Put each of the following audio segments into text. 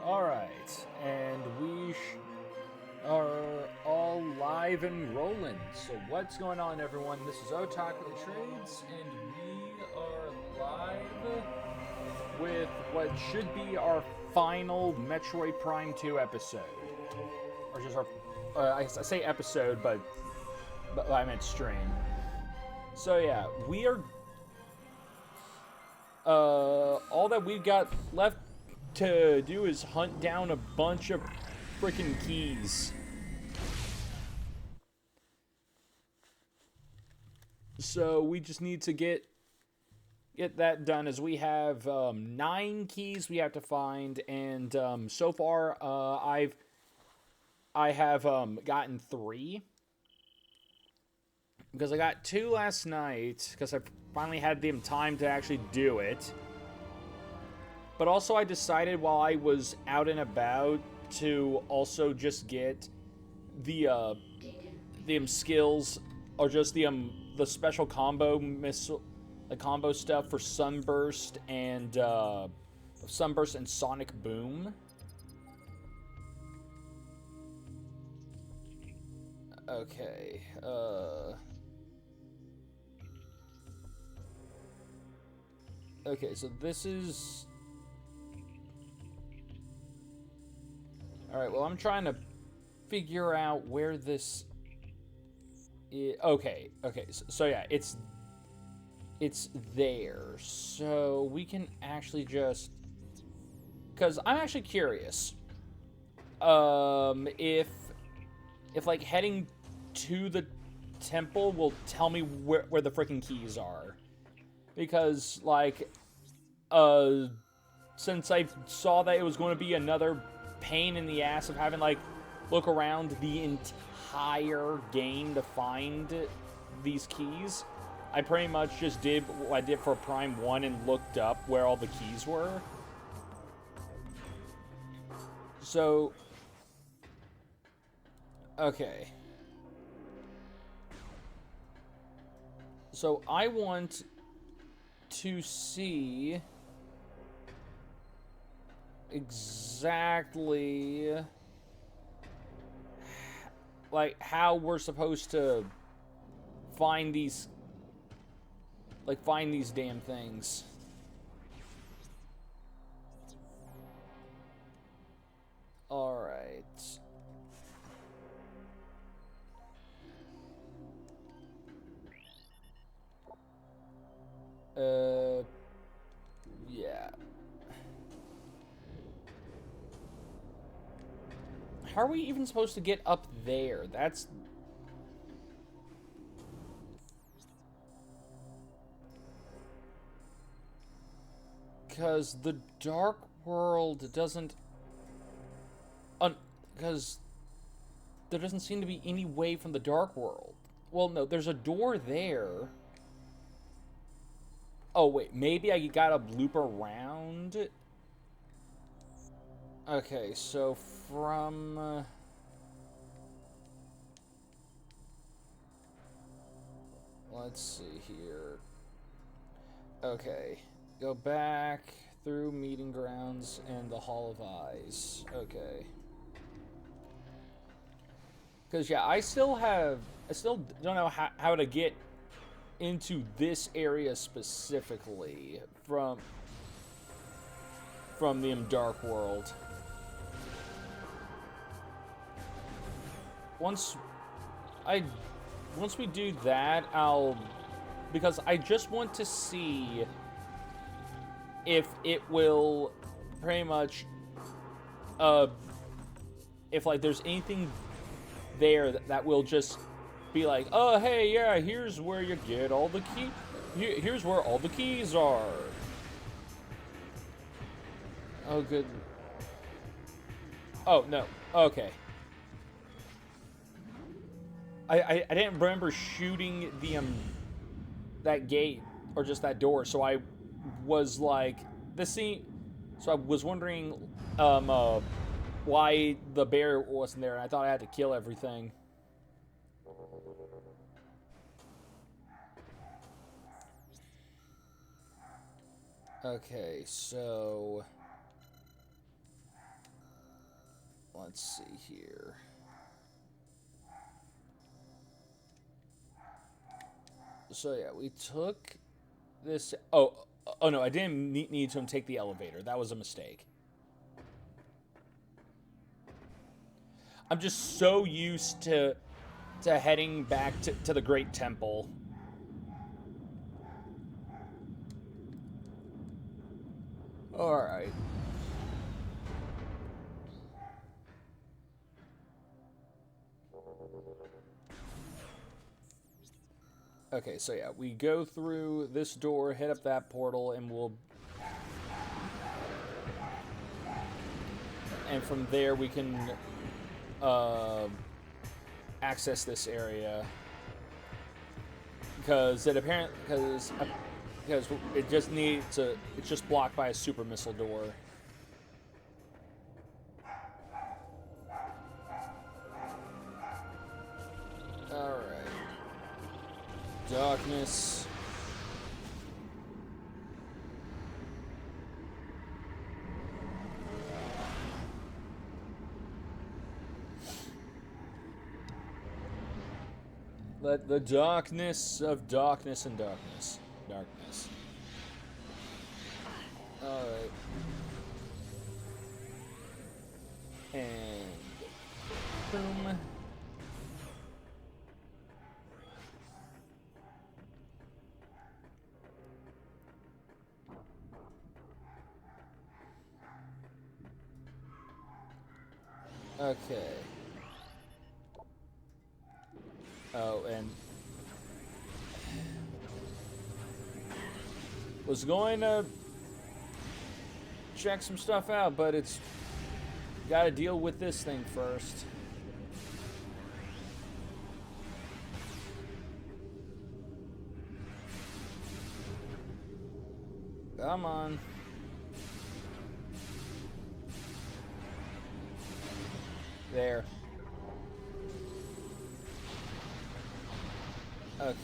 Alright, and we are all live and rolling. So what's going on, everyone? This is Otaku Trades, and we are live with what should be our final Metroid Prime 2 episode. Or just our, I say episode, but I meant stream. So yeah, we are, all that we've got left to do is hunt down a bunch of freaking keys. So we just need to get that done, as we have 9 keys we have to find, and so far I have gotten 3, because I got 2 last night because I finally had the time to actually do it. But also I decided while I was out and about to also just get the skills, or just the special combo missile, the combo stuff for Sunburst and Sonic Boom. Okay. Okay, so this is... Alright, well, I'm trying to figure out where this is. Okay, so yeah, it's there. So we can actually just... Because I'm actually curious. If like heading to the temple will tell me where the freaking keys are. Because, like, since I saw that it was going to be another pain in the ass of having, like, look around the entire game to find these keys, I pretty much just did what I did for Prime 1 and looked up where all the keys were. So, okay. So I want to see exactly like how we're supposed to find these damn things. All right. Yeah. How are we even supposed to get up there? That's... Because the Dark World doesn't... Because there doesn't seem to be any way from the Dark World. Well, no, there's a door there. Oh, wait, maybe I gotta loop around? Okay, so from... let's see here. Okay, go back through Meeting Grounds and the Hall of Eyes. Okay. Because, yeah, I still don't know how to get into this area specifically from the Dark World. Once we do that, because I just want to see if it will pretty much, if, like, there's anything there that will just be like, oh, hey, yeah, here's where you get all the here's where all the keys are. Oh, good. Oh, no. Okay. I didn't remember shooting the that gate, or just that door, so I was like, so I was wondering why the bear wasn't there, and I thought I had to kill everything. Okay, so let's see here. So yeah, we took this. Oh no, I didn't need to take the elevator. That was a mistake. I'm just so used to heading back to the Great Temple. All right. Okay, so yeah, we go through this door, hit up that portal, and we'll... And from there we can access this area. Because it apparently... Because it just needs to... It's just blocked by a super missile door. Alright. Darkness. Let the darkness of darkness and darkness. Darkness. Alright. And... Boom. Okay. Oh, and... Was going to check some stuff out, but it's... Gotta deal with this thing first. Come on. There. Okay.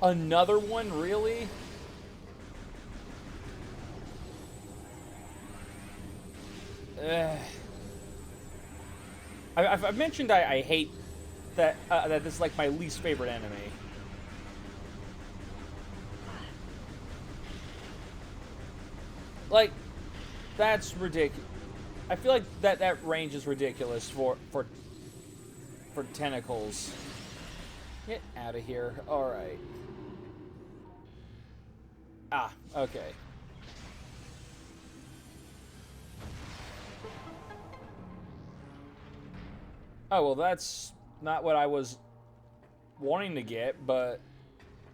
Another one, really? I've mentioned I hate that that this is like my least favorite enemy. Like, that's ridiculous. I feel like that range is ridiculous for tentacles. Get out of here. All right. Ah, okay. Oh, well, that's not what I was wanting to get, but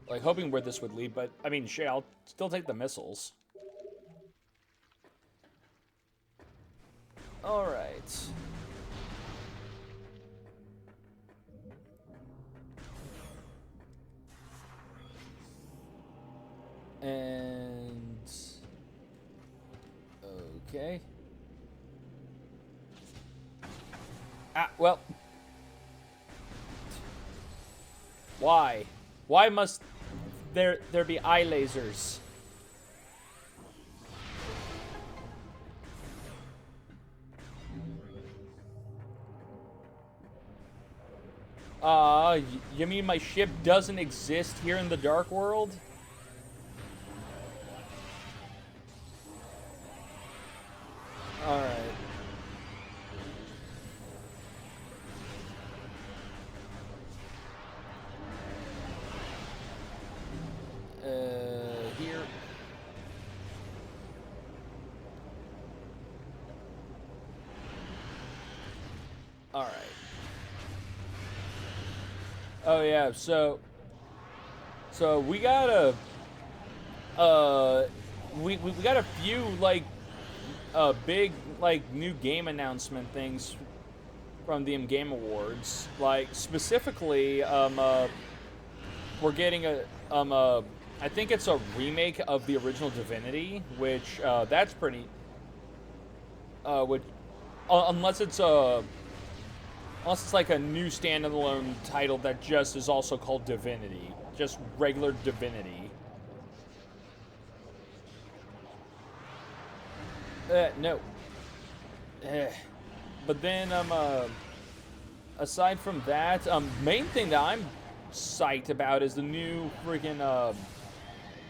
like hoping where this would lead, but I mean, shit, I'll still take the missiles. All right. And okay. Ah, well. Why? Why must there be eye lasers? You mean my ship doesn't exist here in the Dark World? Alright. Here. Alright. Oh yeah, so we got we got a few like big like new game announcement things from the Game Awards. Like specifically we're getting a I think it's a remake of the original Divinity, which that's pretty which unless it's like a new standalone title that just is also called Divinity. Just regular Divinity. No. But then aside from that, main thing that I'm psyched about is the new freaking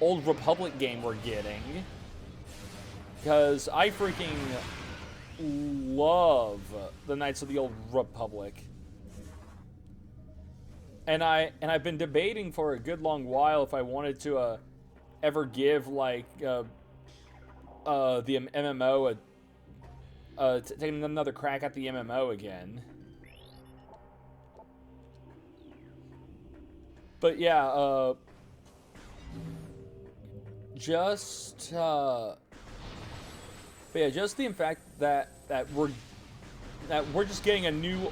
Old Republic game we're getting. Because I freaking love the Knights of the Old Republic. And I've been debating for a good long while if I wanted to ever give like the MMO taking another crack at the MMO again. But yeah, just the fact that we're just getting a new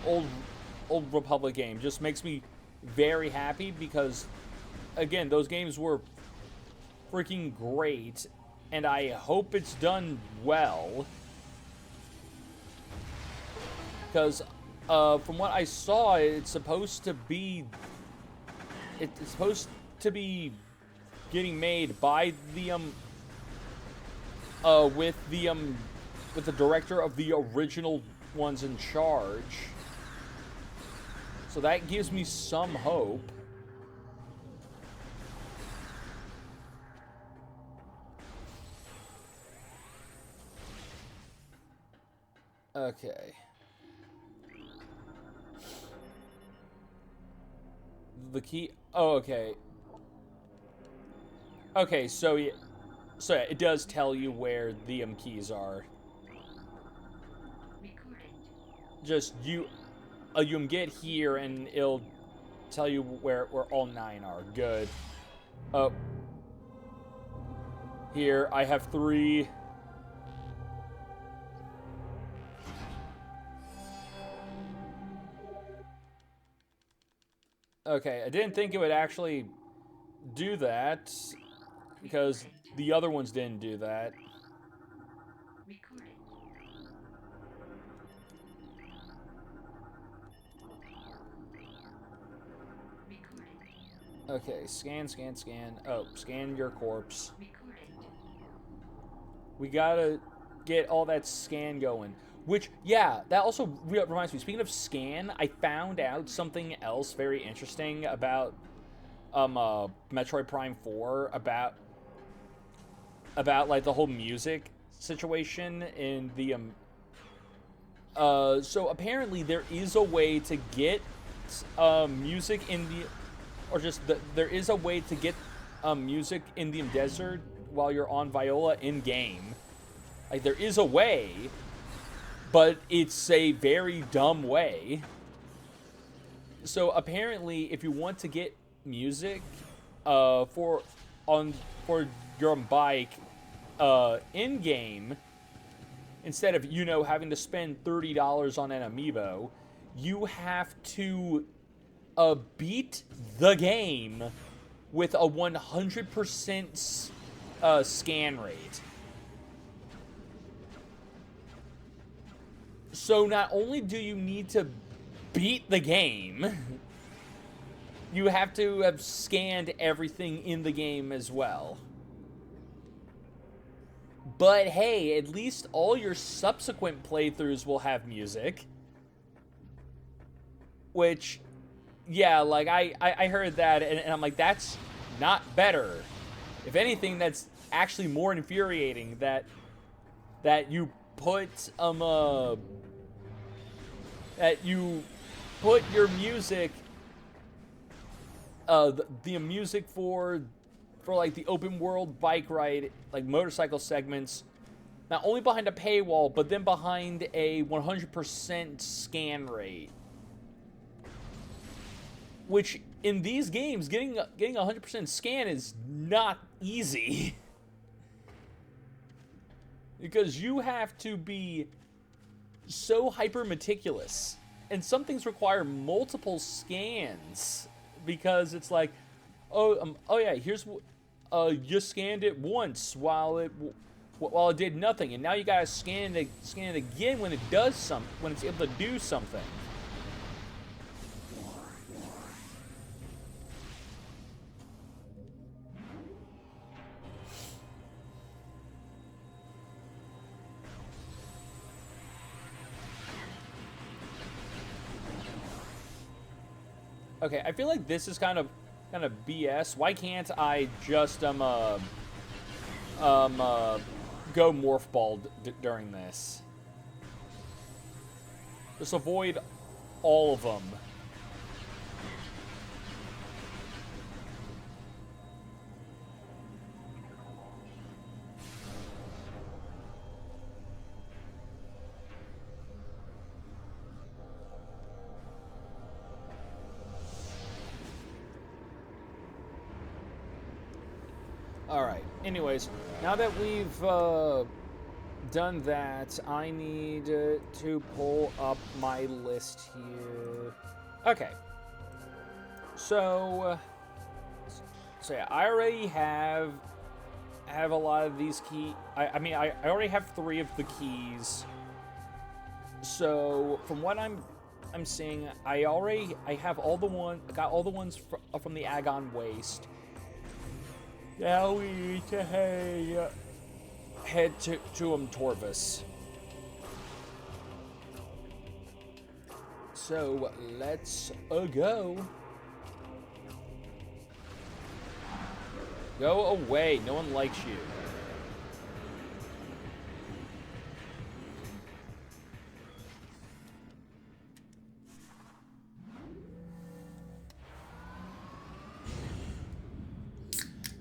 Old Republic game just makes me very happy, because again, those games were freaking great, and I hope it's done well. Because from what I saw, it's supposed to be getting made by the with the director of the original ones in charge. So that gives me some hope. Okay. The key. Oh, okay. Okay, so yeah, it does tell you where the keys are. Just you get here and it'll tell you where all 9 are. Good. Oh. Here, I have 3. Okay, I didn't think it would actually do that, because the other ones didn't do that. Okay, scan. Oh, scan your corpse. We gotta get all that scan going. Which, yeah, that also reminds me. Speaking of scan, I found out something else very interesting about Metroid Prime 4, about like the whole music situation in the so apparently there is a way to get music in the, or just there is a way to get music in the desert while you're on Viola in game. Like, there is a way, but it's a very dumb way. So apparently, if you want to get music for your bike in game, instead of having to spend $30 on an amiibo, you have to beat the game with a 100% scan rate. So not only do you need to beat the game, you have to have scanned everything in the game as well. But hey, at least all your subsequent playthroughs will have music. Which, yeah, like, I heard that, and I'm like, that's not better. If anything, that's actually more infuriating that you put your music, the music for like the open world bike ride, like motorcycle segments, not only behind a paywall, but then behind a 100% scan rate. Which, in these games, getting 100% scan is not easy. Because you have to be so hyper meticulous. And some things require multiple scans. Because it's like, oh yeah, here's, you scanned it once while it did nothing. And now you gotta scan it again when it does when it's able to do something. Okay, I feel like this is kind of BS. Why can't I just go morph ball during this? Just avoid all of them. Alright, anyways, now that we've done that, I need to pull up my list here. Okay. So yeah, I already have a lot of these keys. I mean, I already have 3 of the keys. So from what I'm seeing, I have all the got all the ones from the Agon Waste. Now we need to head to Torvus. So let's go. Go away. No one likes you.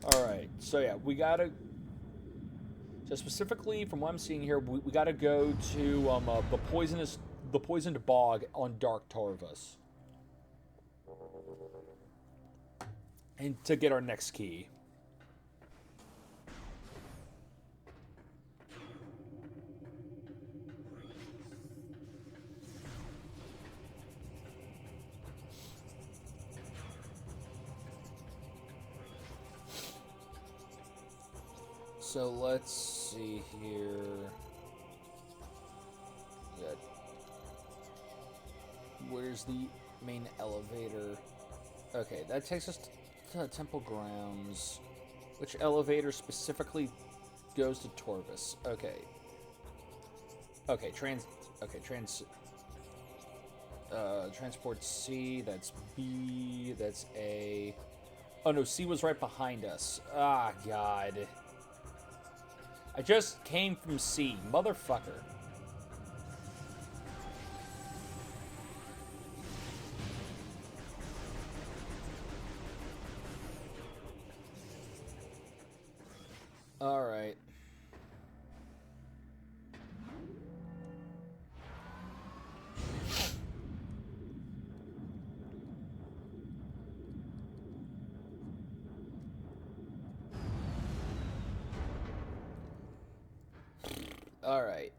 Alright, so yeah, we gotta... So specifically, from what I'm seeing here, we gotta go to the poisoned bog on Dark Torvus. And to get our next key. So let's see here. Yeah. Where's the main elevator? Okay, that takes us to Temple Grounds. Which elevator specifically goes to Torvus? Okay. Okay, transport C, that's B, that's A. Oh no, C was right behind us. Ah, God. I just came from C, motherfucker. All right. All right.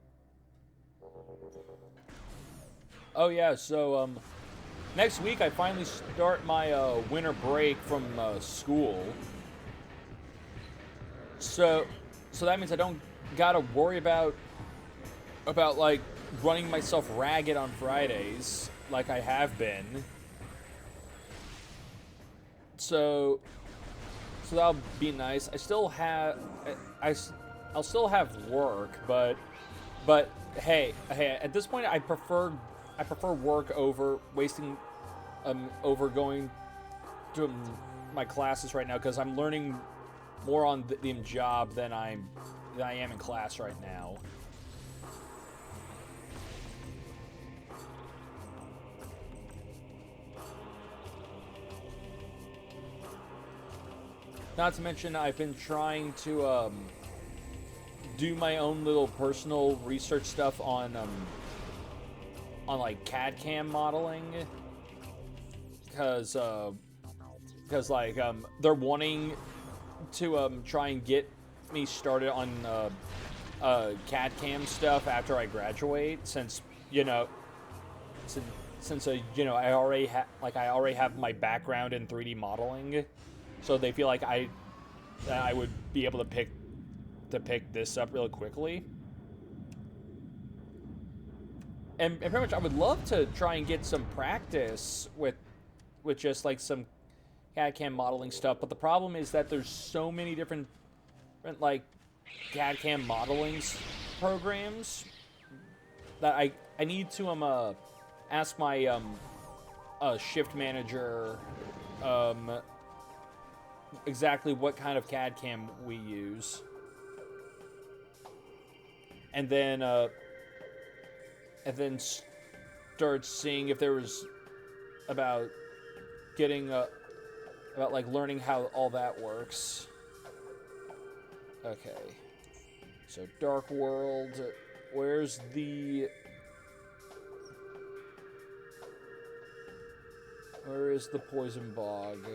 Oh yeah, so next week I finally start my winter break from school. So that means I don't gotta worry about like running myself ragged on Fridays like I have been. So that'll be nice. I still have I'll still have work, but hey, at this point I prefer work over wasting over going to my classes right now, because I'm learning more on the job than I am in class right now. Not to mention, I've been trying to do my own little personal research stuff on like CAD CAM modeling, because like they're wanting to try and get me started on CAD CAM stuff after I graduate, since you know I already have my background in 3D modeling, so they feel like I would be able to pick this up really quickly. And pretty much I would love to try and get some practice with just like some CAD CAM modeling stuff, but the problem is that there's so many different like CAD CAM modeling programs that I need to ask my shift manager, exactly what kind of CAD cam we use, and then start seeing if there was about getting about like learning how all that works. Okay, so Dark World. Where's the? Where is the poison bog?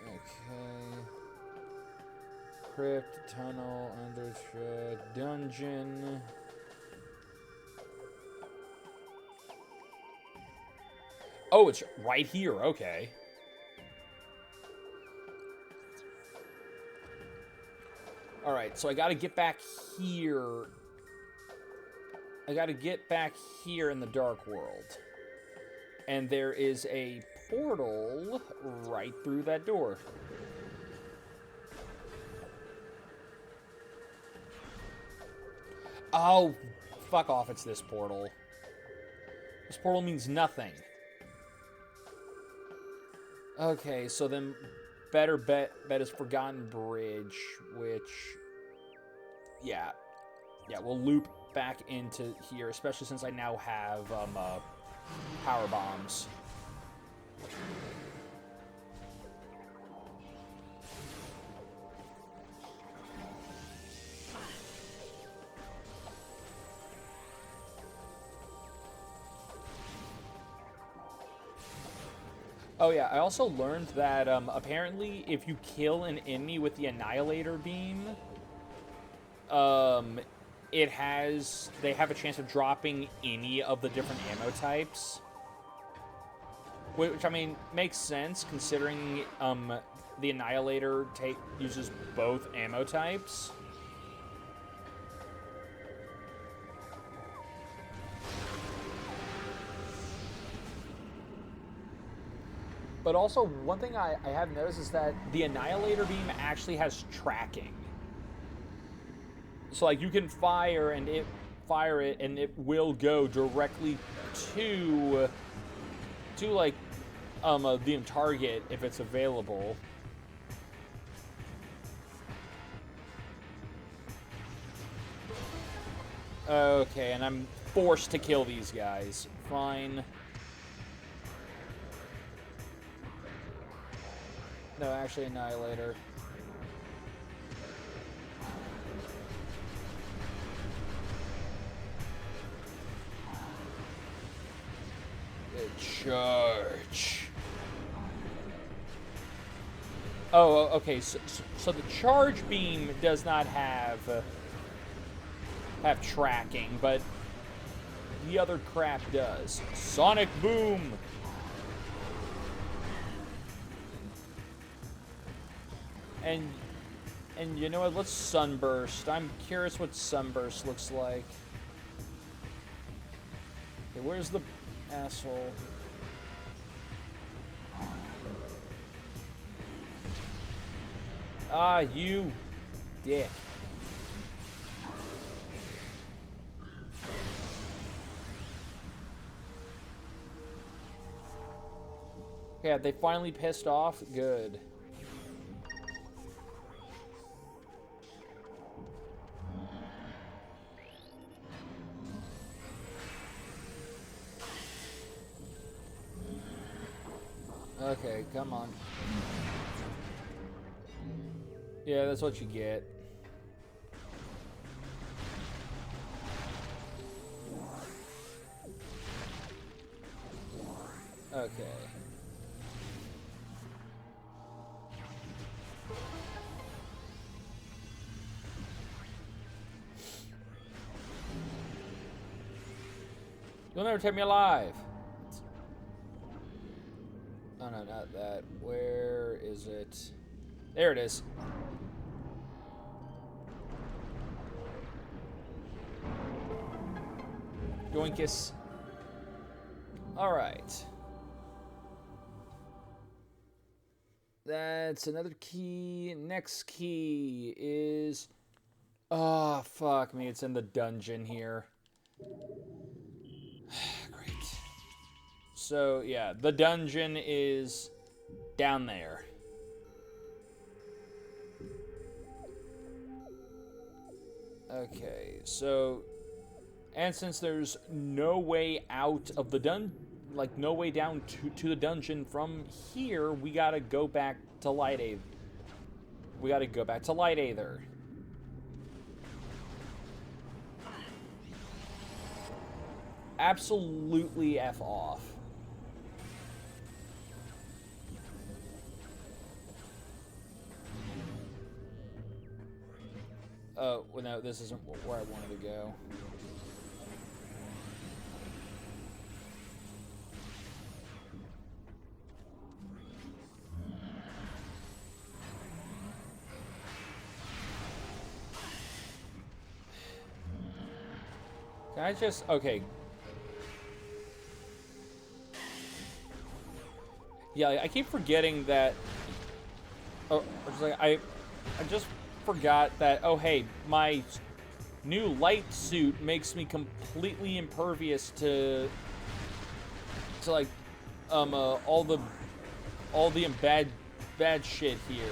Okay. Crypt, tunnel, undershed, dungeon. Oh, it's right here. Okay. All right, so I got to get back here. I got to get back here in the Dark World. And there is a portal right through that door. Oh, fuck off, it's this portal. This portal means nothing. Okay, so then better bet is Forgotten Bridge, which, yeah, we'll loop back into here, especially since I now have power bombs. Oh yeah, I also learned that apparently if you kill an enemy with the Annihilator beam, they have a chance of dropping any of the different ammo types. Which, I mean, makes sense considering the Annihilator uses both ammo types. But also, one thing I have noticed is that the Annihilator beam actually has tracking. So, like, you can fire it, and it will go directly to like, the target if it's available. Okay, and I'm forced to kill these guys. Fine. No, actually, Annihilator. Charge. Oh, okay. So the charge beam does not have tracking, but the other crap does. Sonic Boom. And you know what? Let's Sunburst. I'm curious what Sunburst looks like. Okay, where's the asshole? Ah, you dick. Yeah, they finally pissed off? Good. Okay, come on. Yeah, that's what you get. Okay. You'll never take me alive. Oh no, not that. Where is it? There it is. Yoinkus. Alright. That's another key. Next key is... Oh, fuck me. It's in the dungeon here. Great. So, yeah, the dungeon is down there. Okay, so... And since there's no way out of the like, no way down to the dungeon from here, we gotta go back to Light Aether. We gotta go back to Light Aether. Absolutely F off. Oh, well, no, this isn't where I wanted to go. Can I just... Okay. Yeah, I keep forgetting that... Oh, I just forgot that, oh, hey, my new light suit makes me completely impervious to like, all the bad shit here.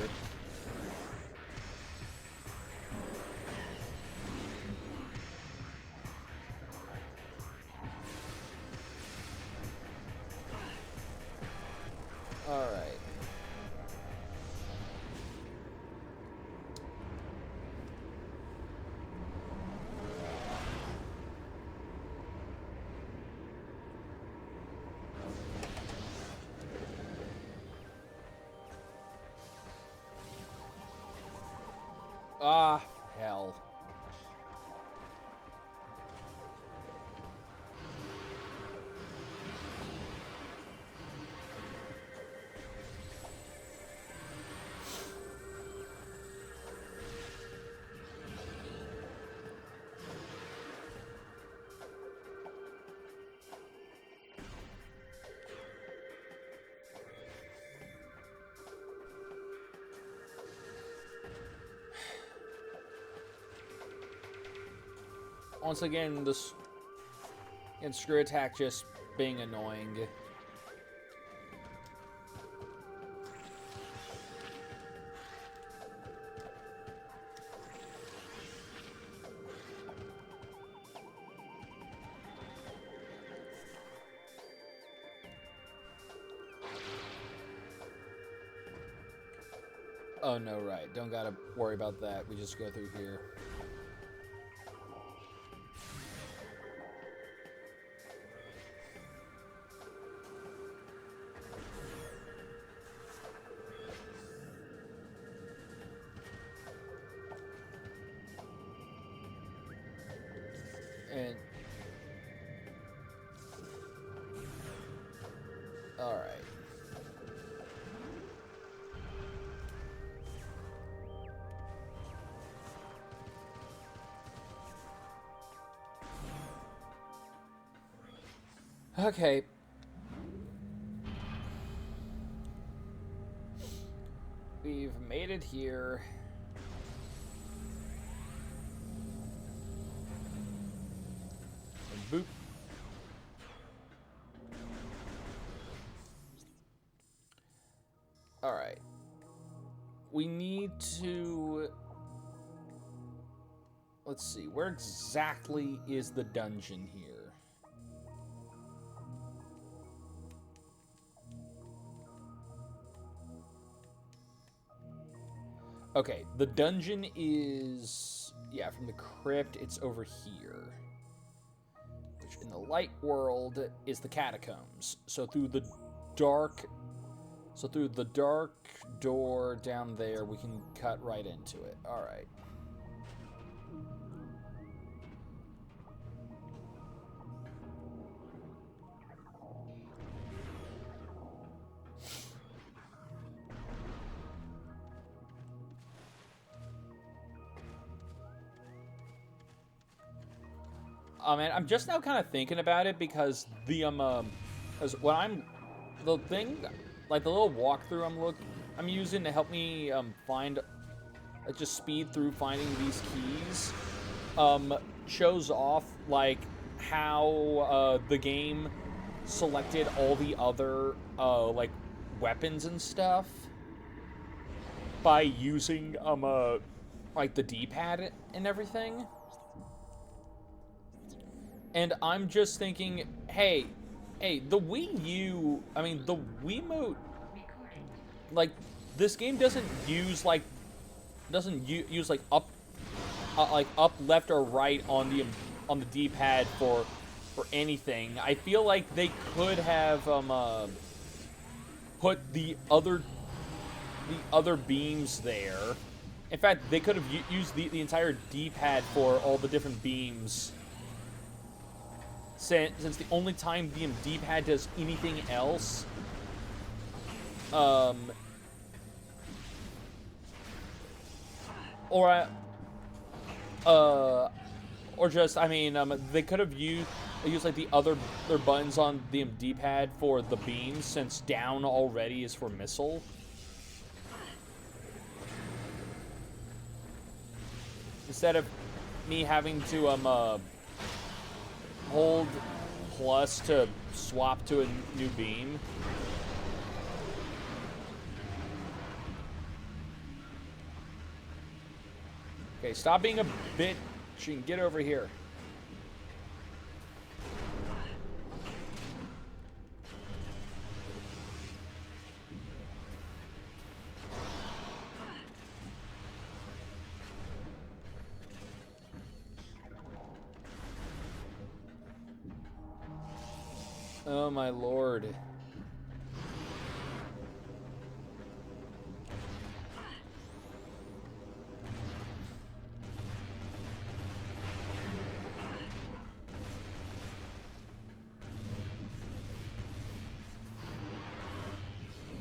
Alright. Ah, hell. Once again, this and screw attack just being annoying. Oh no, right. Don't gotta worry about that. We just go through here. And all right. Okay. We've made it here. And boop. All right. We need to... Let's see. Where exactly is the dungeon here? Okay, the dungeon is... Yeah, from the crypt, it's over here. Which, in the light world, is the catacombs. So through the dark... So through the dark door down there, we can cut right into it. Alright. Oh man, I'm just now kind of thinking about it because the because when I'm the thing, like the little walkthrough I'm using to help me find just speed through finding these keys, shows off like how the game selected all the other like weapons and stuff by using like the D-pad and everything. And I'm just thinking, hey, the Wii U, I mean, the Wiimote, like, this game doesn't use, like, use like, up, left, or right on the D-pad for anything. I feel like they could have, put the other beams there. In fact, they could have used the entire D-pad for all the different beams. Since the only time the D-pad does anything else, or just, I mean, they could have used like the other buttons on the D-pad for the beams, since down already is for missile. Instead of me having to hold plus to swap to a new beam. Okay, stop being a bitch and get over here. Oh my lord.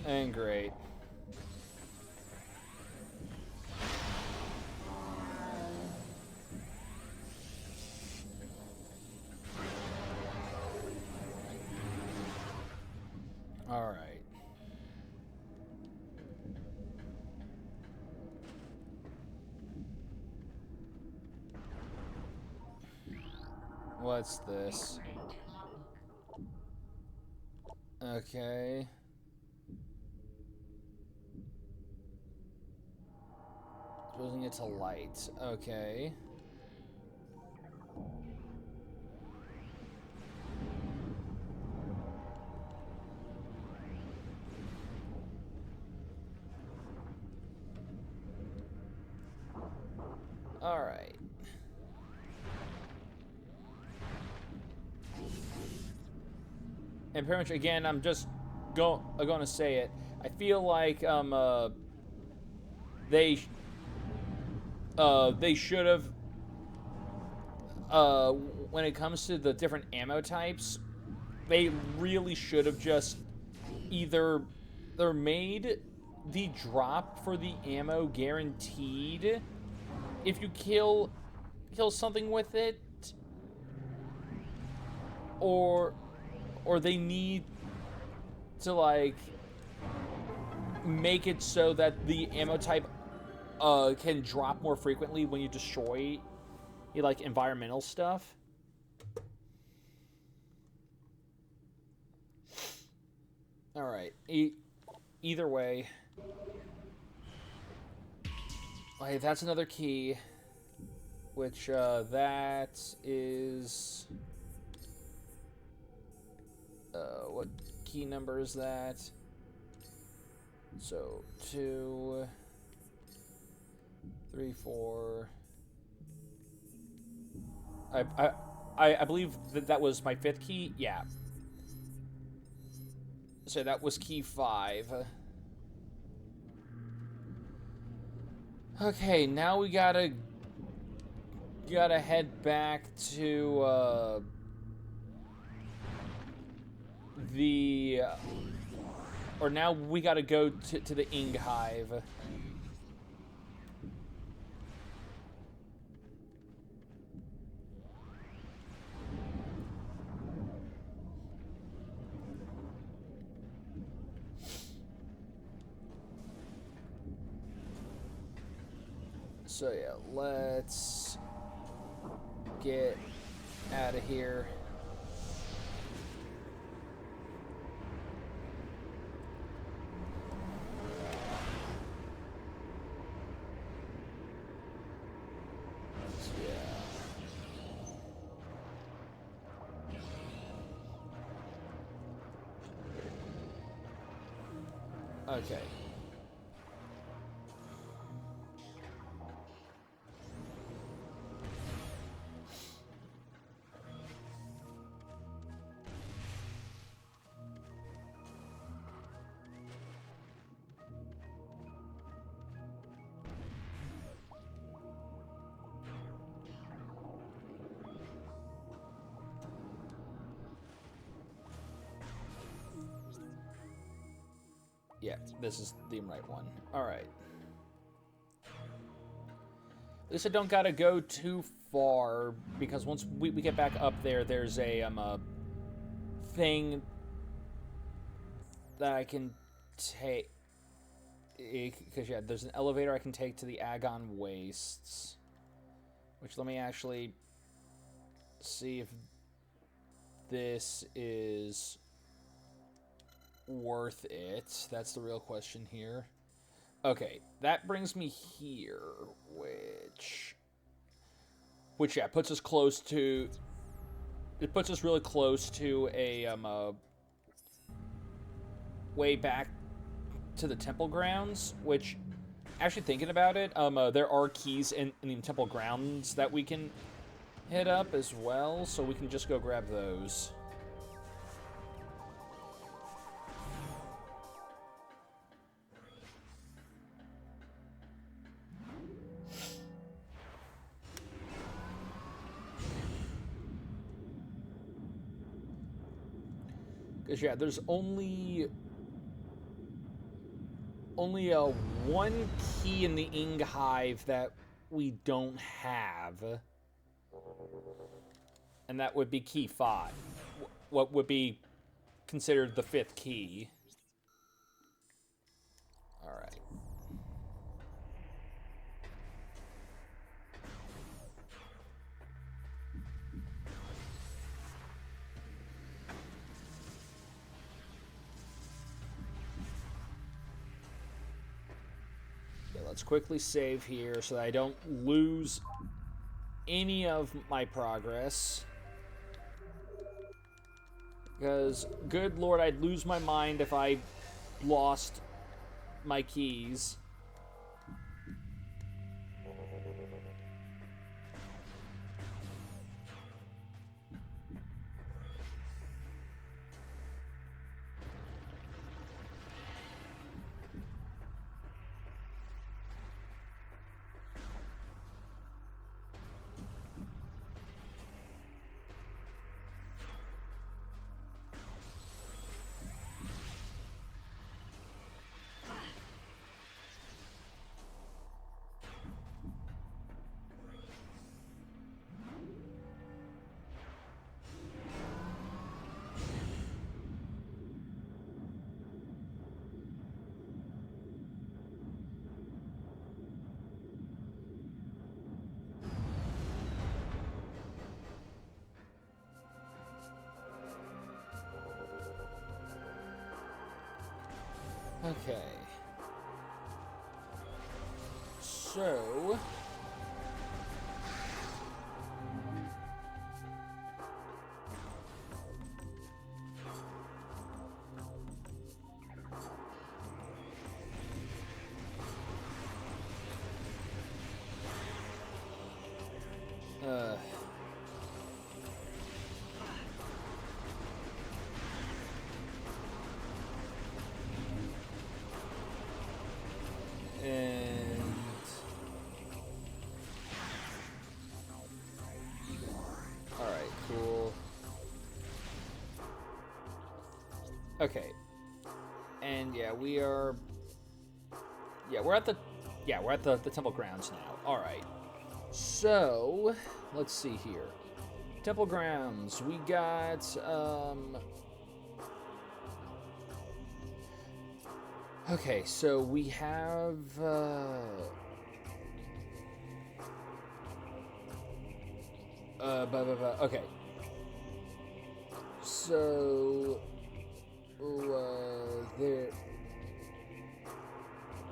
And great. All right. What's this? Okay. Exposing it to light. Okay. All right. And pretty much again, I'm just going to say it. I feel like they should have when it comes to the different ammo types, they really should have just either made the drop for the ammo guaranteed if you kill something with it, or they need to like make it so that the ammo type can drop more frequently when you destroy like environmental stuff. All right. Either way, okay, that's another key. Which that is what key number is that? So 2, 3, 4. I believe that was my 5th key. Yeah. So that was key 5. Okay, now we gotta head back to or now we gotta go to the Ing Hive. So yeah, let's get out of here. Okay. Yeah, this is the right one. Alright. At least I don't gotta go too far, because once we get back up there, there's a thing that I can take. Because, yeah, there's an elevator I can take to the Agon Wastes. Which, let me actually see if this is worth it. That's the real question here. Okay, that brings me here, which yeah, puts us close to. It puts us really close to a way back to the temple grounds. Which, actually thinking about it, there are keys in the temple grounds that we can hit up as well, so we can just go grab those. Because, yeah, there's only one key in the Ing Hive that we don't have. And that would be key 5. What would be considered the 5th key. Alright. Let's quickly save here so that I don't lose any of my progress. Because, good lord, I'd lose my mind if I lost my keys. Okay. So... And... Alright, cool. Okay. And yeah, we are... Yeah, we're at the... Yeah, we're at the temple grounds now. Alright. So, let's see here. Temple grounds. We got, Okay, so we have, Okay. So,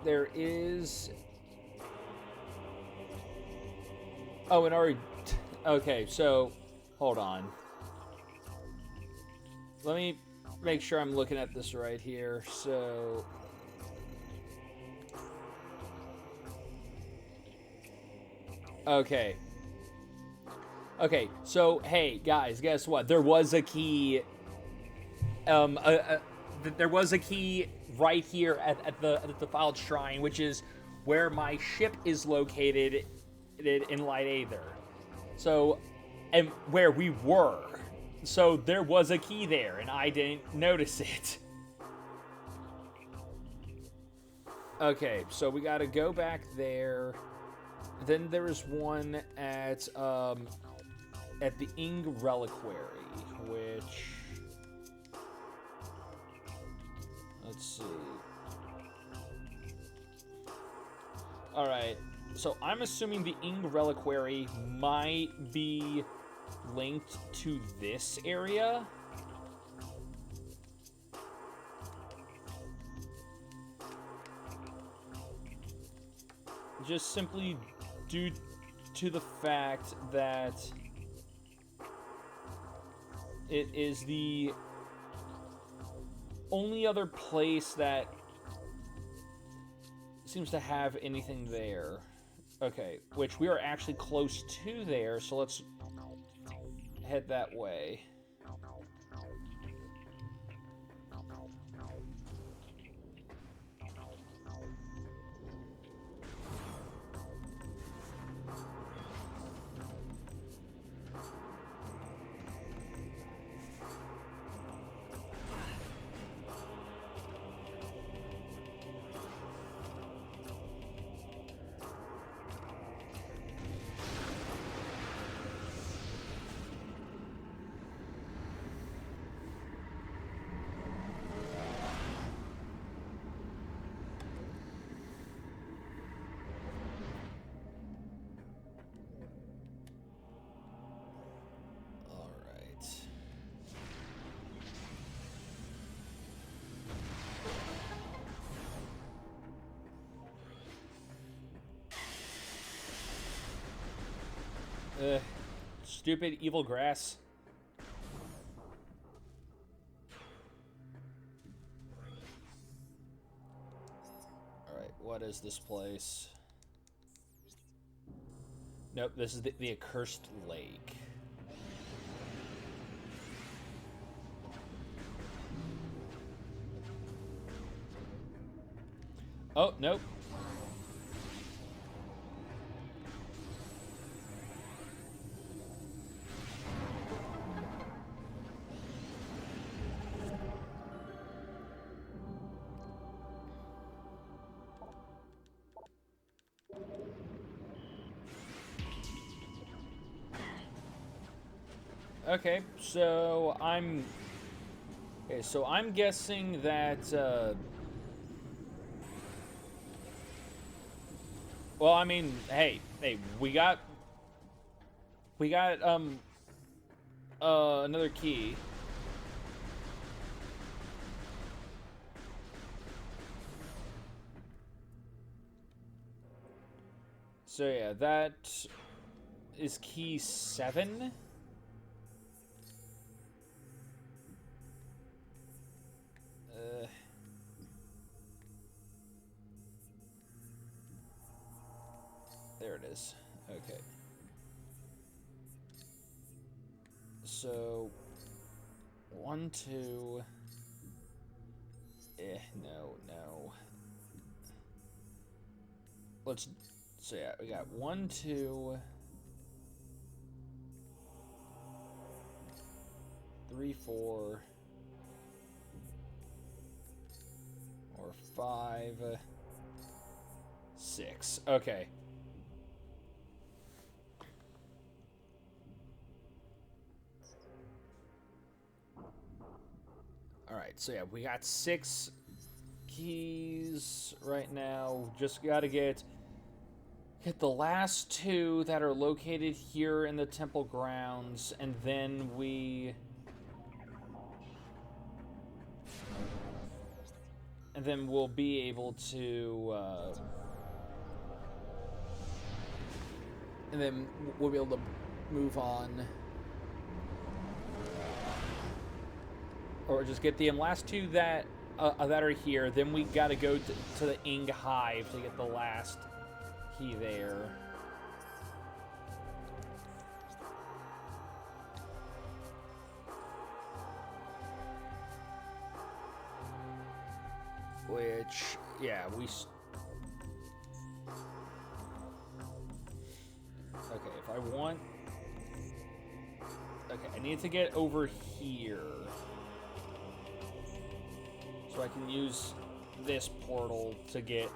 there is. Oh, and already. Okay, so hold on. Let me make sure I'm looking at this right here. So. Okay. Okay, so hey guys, guess what? There was a key. There was a key right here at the defiled shrine, which is where my ship is located in Light Aether. So, and where we were. So there was a key there, and I didn't notice it. Okay, so we gotta go back there. Then there's one at the Ing Reliquary, which, let's see. All right, so I'm assuming the Ing Reliquary might be linked to this area. Just simply due to the fact that it is the only other place that seems to have anything there. Okay, which we are actually close to there, so let's head that way. Stupid evil grass. Alright, what is this place? Nope, this is the accursed lake. Oh, nope. Okay, so I'm guessing that well, I mean, hey, we got another key. So yeah, that is key 7. There it is. Okay. So 1, 2. No. Let's. So yeah, we got 1, 2, 3, 4, or 5, 6. Okay. Alright, so yeah, we got 6 keys right now. Just gotta get Get the last two that are located here in the temple grounds, and then we'll be able to, and then we'll be able to move on. Or just get the last two that are here. Then we gotta go to the Ing Hive to get the last key there. Which, yeah, okay, if I want... Okay, I need to get over here. So I can use this portal to get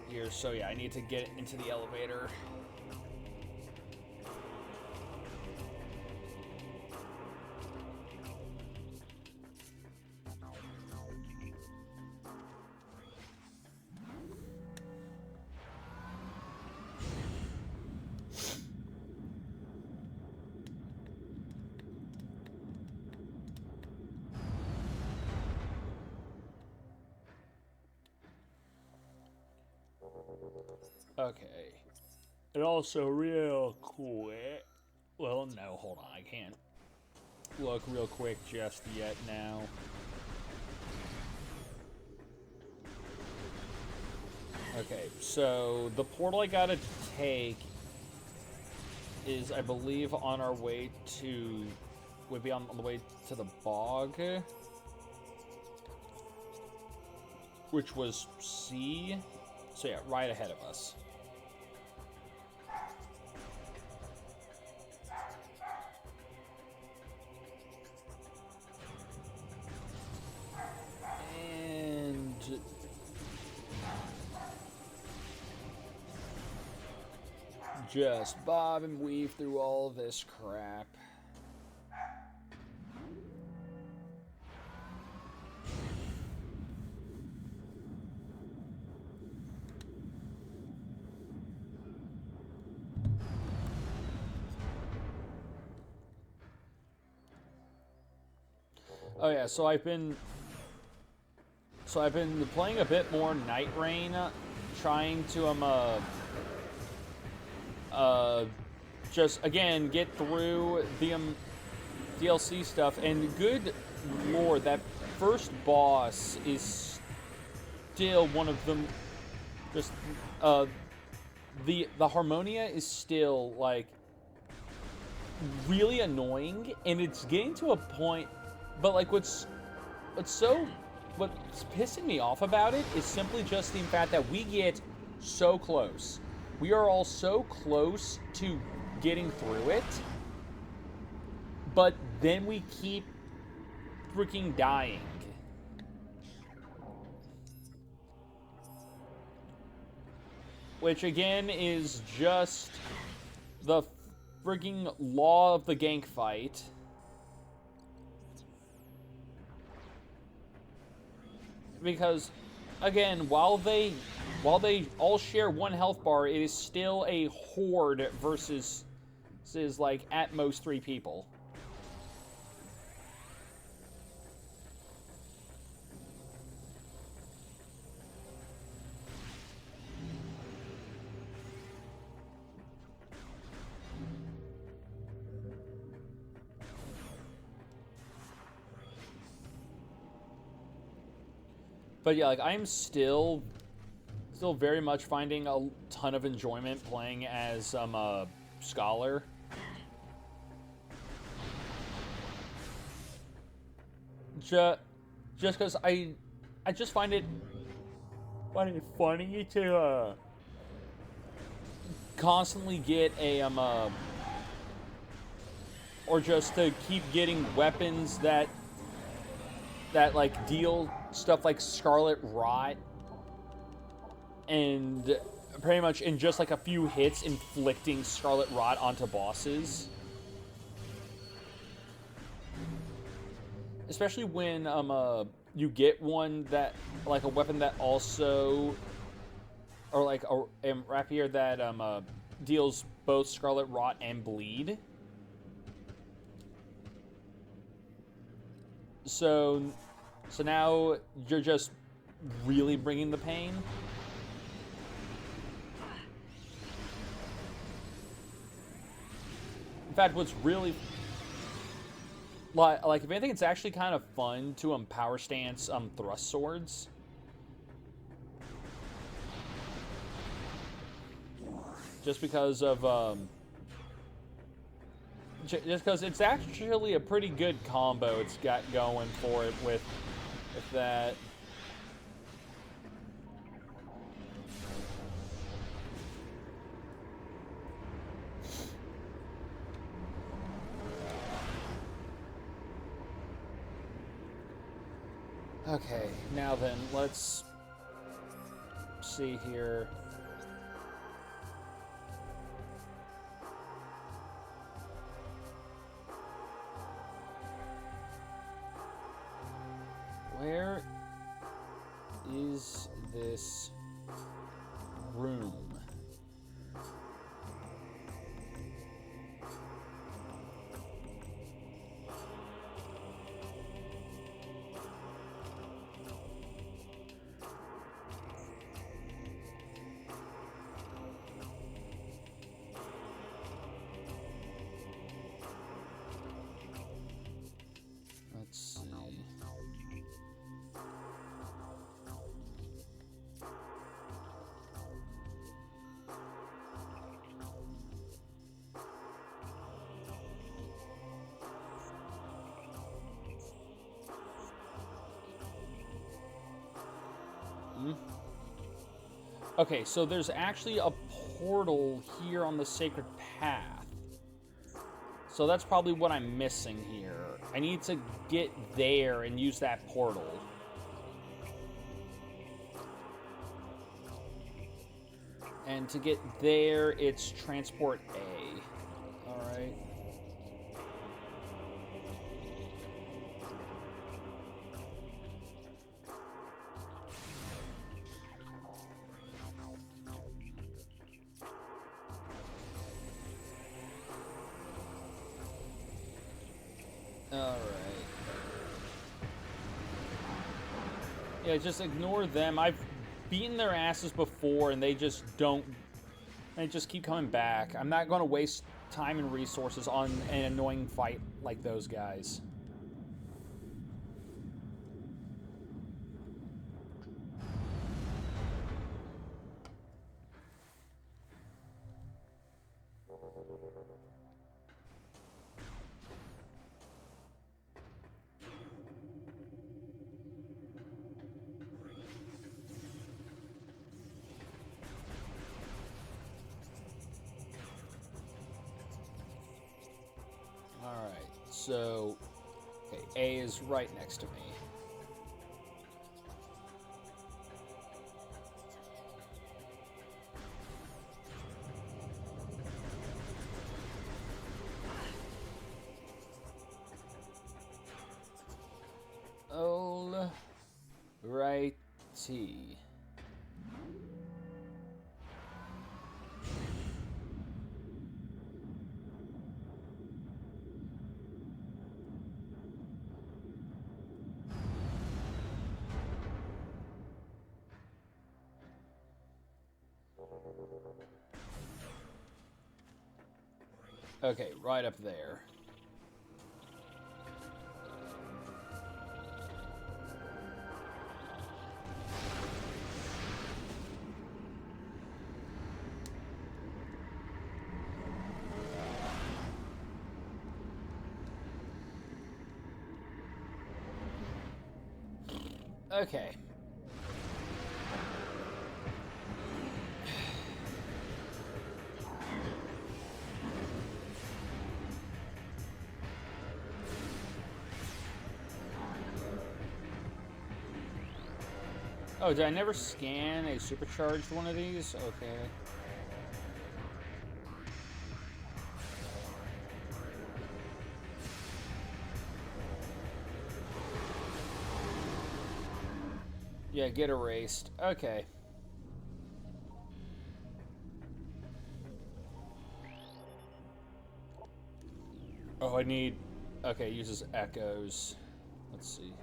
here. So yeah, I need to get into the elevator. Okay. And also real quick... Well, no, hold on. I can't look real quick just yet now. Okay, so the portal I gotta take is, I believe, on our way to... Would be on the way to the bog. Which was C. So yeah, right ahead of us. And... just bob and weave through all this crap. Oh yeah, so I've been playing a bit more Night Rain, trying to just again get through the DLC stuff. And good lord, that first boss is still one of them. Just the Harmonia is still like really annoying, and it's getting to a point. But like what's pissing me off about it is simply just the fact that we get so close. We are all so close to getting through it, but then we keep freaking dying. Which again is just the freaking law of the gank fight. Because, again, while they all share one health bar, it is still a horde versus like at most 3 people. But yeah, like I'm still very much finding a ton of enjoyment playing as a scholar. Just because I just find it funny to constantly get a or just to keep getting weapons that like deal stuff like Scarlet Rot, and pretty much in just like a few hits inflicting Scarlet Rot onto bosses. Especially when, you get one that, like a weapon that also or like a rapier that deals both Scarlet Rot and Bleed. So now you're just really bringing the pain. In fact, what's really like if anything, it's actually kind of fun to power stance thrust swords. Just because of just because it's actually a pretty good combo it's got going for it with that. Okay, now then, let's see here. Where is this room? Let's see. Okay, so there's actually a portal here on the Sacred Path. So that's probably what I'm missing here. I need to get there and use that portal. And to get there, it's Transport A. Alright. Yeah, just ignore them. I've beaten their asses before, and they just don't... They just keep coming back. I'm not going to waste time and resources on an annoying fight like those guys. Alright, so... Okay, A is right next to me. All righty. Okay, right up there. Okay. Oh, did I never scan a supercharged one of these? Okay. Yeah, get erased. Okay. I need... Okay, uses echoes. Let's see here.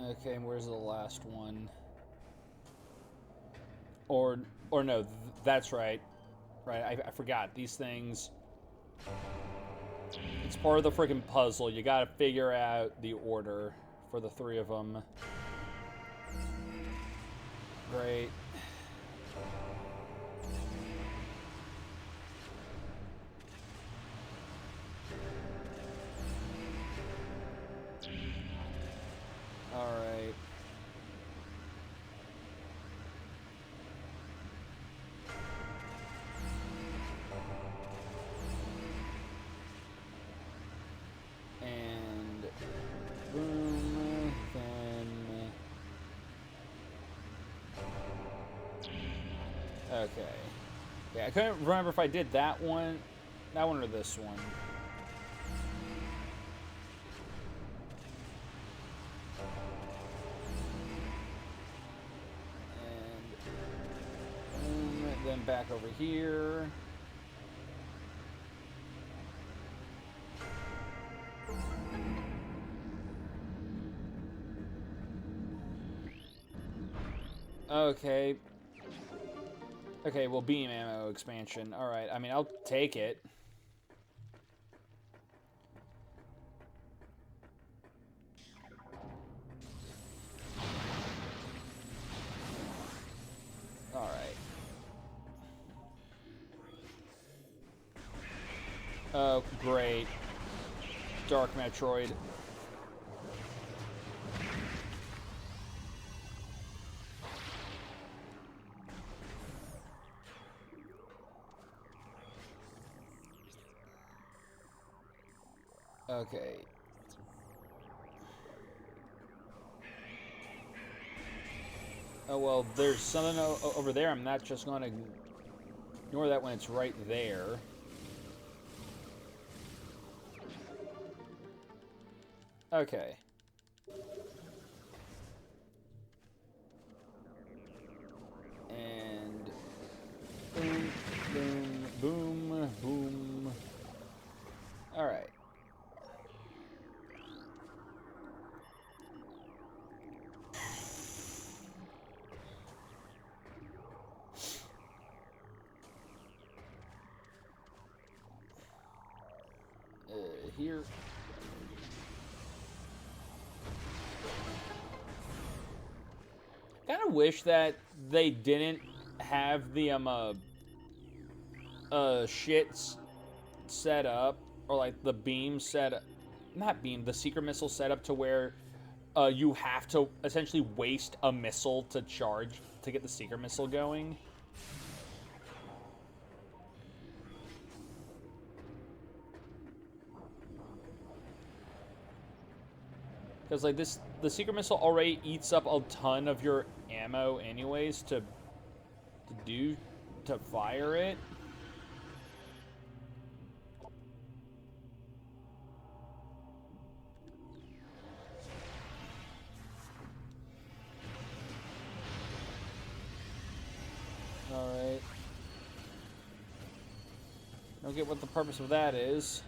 Okay, and where's the last one? Or no, that's right. Right, I forgot. These things... It's part of the freaking puzzle. You gotta figure out the order for the three of them. Great. Alright. And boom, then... Okay. Yeah, I couldn't remember if I did that one or this one. And boom, then back over here. Okay. Okay, well, beam ammo expansion. Alright, I mean, I'll take it. Alright. Oh, great. Dark Metroid. Okay. Oh, well, there's something over there. I'm not just going to ignore that when it's right there. Okay. And boom, boom, boom, boom. All right. Here. Kind of wish that they didn't have the shit set up, or like the beam set up, not beam, the secret missile set up to where you have to essentially waste a missile to charge to get the secret missile going. Because, like, the secret missile already eats up a ton of your ammo anyways to fire it. Alright. Don't get what the purpose of that is.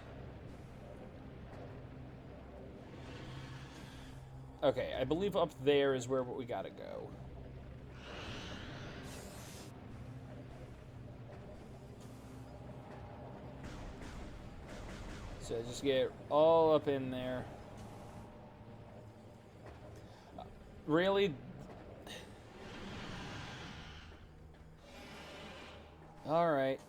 Okay, I believe up there is where we gotta go. So just get all up in there. Really? All right.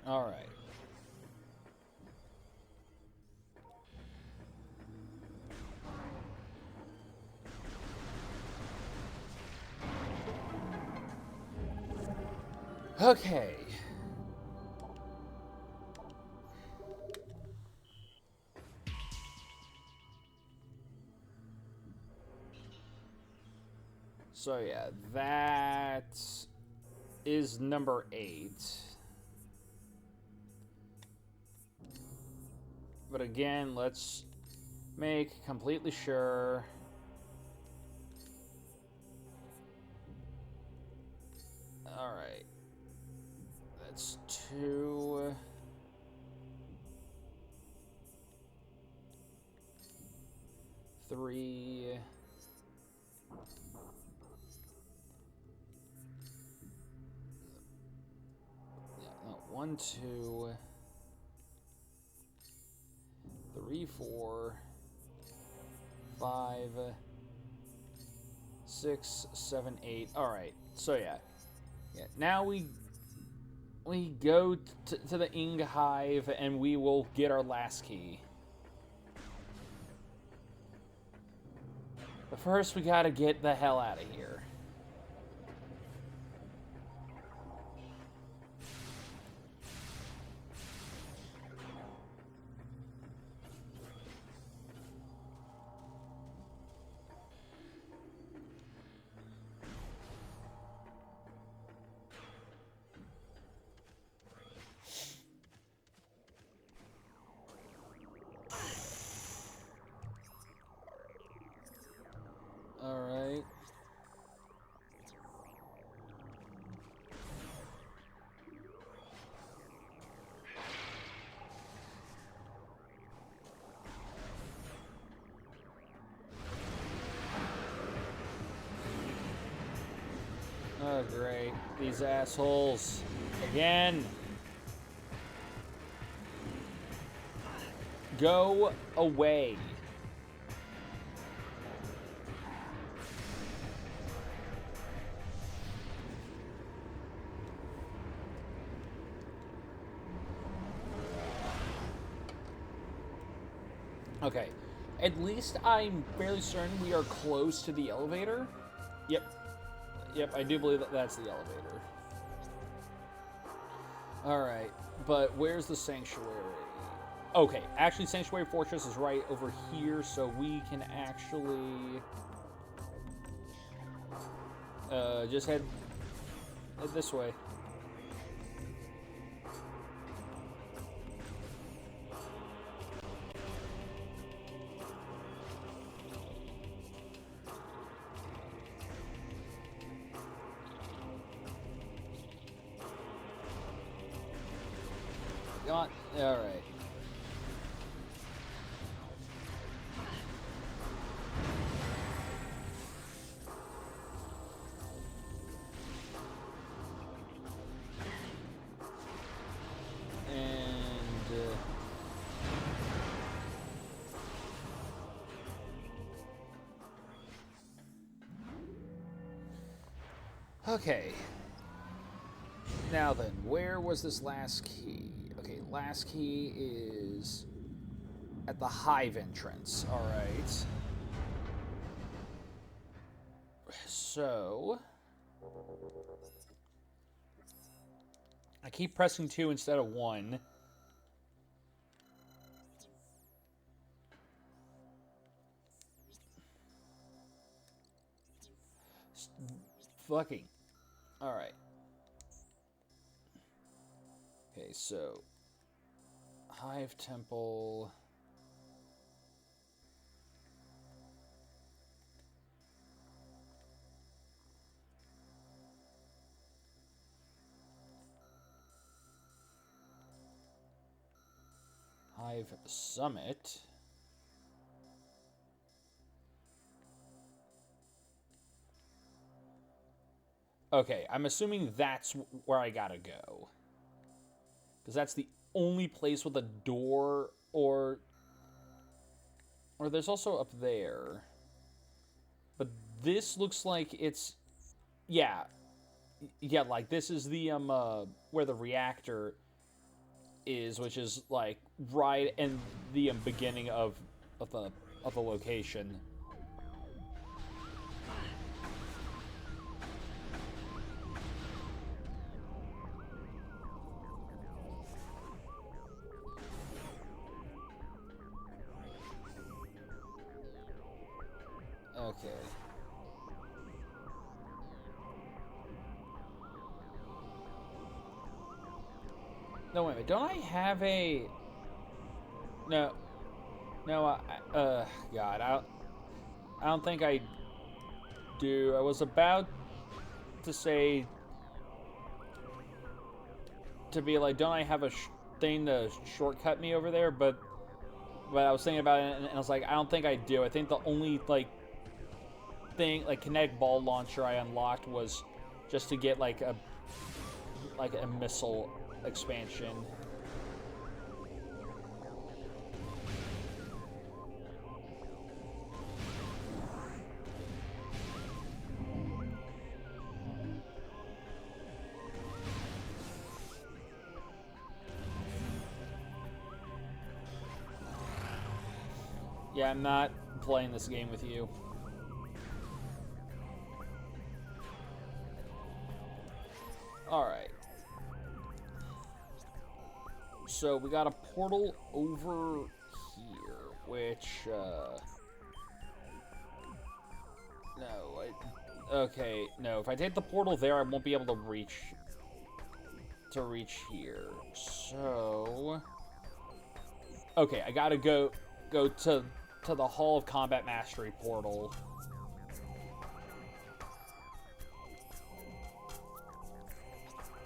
All right. Okay. So yeah, that is number 8. But again, let's make completely sure. All right. That's 2. 3. Yeah, no, 1, 2, 3, 4, 5, 6, 7, 8. All right. So yeah. Yeah. Now we go to the Ing Hive and we will get our last key. But first we gotta get the hell out of here. Alright. Oh, great. These assholes. Again. Go away. Okay. At least I'm fairly certain we are close to the elevator. Yep. Yep, I do believe that that's the elevator. Alright, but where's the sanctuary? Okay, actually Sanctuary Fortress is right over here, so we can actually just head this way. All right. Okay. Now then, where was this last key? Okay, last key is at the hive entrance. All right. So I keep pressing 2 instead of 1. Fucking. All right. Okay, so Hive Temple. Hive Summit. Okay, I'm assuming that's where I gotta go. Because that's the only place with a door or Or there's also up there. But this looks like it's... Yeah. Yeah, like, this is the, where the reactor is, which is, like, right in the beginning of the location. Okay. No, wait a minute. Don't I have a... No. No, God, I don't think I do. I was about to say... To be like, don't I have a thing to shortcut me over there? But I was thinking about it, and I was like, I don't think I do. I think the only, like, thing, like, kinetic ball launcher I unlocked was just to get, like a missile expansion. Yeah, I'm not playing this game with you. Alright. So, we got a portal over here, which, no, okay, no, if I take the portal there, I won't be able to reach here. So... Okay, I gotta go to the Hall of Combat Mastery portal.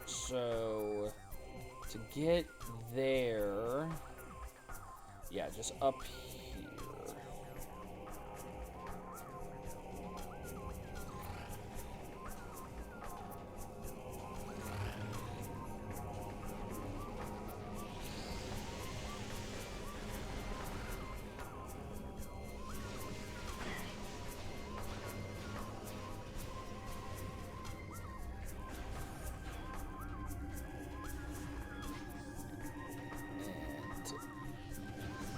So, to get there, yeah, just up here.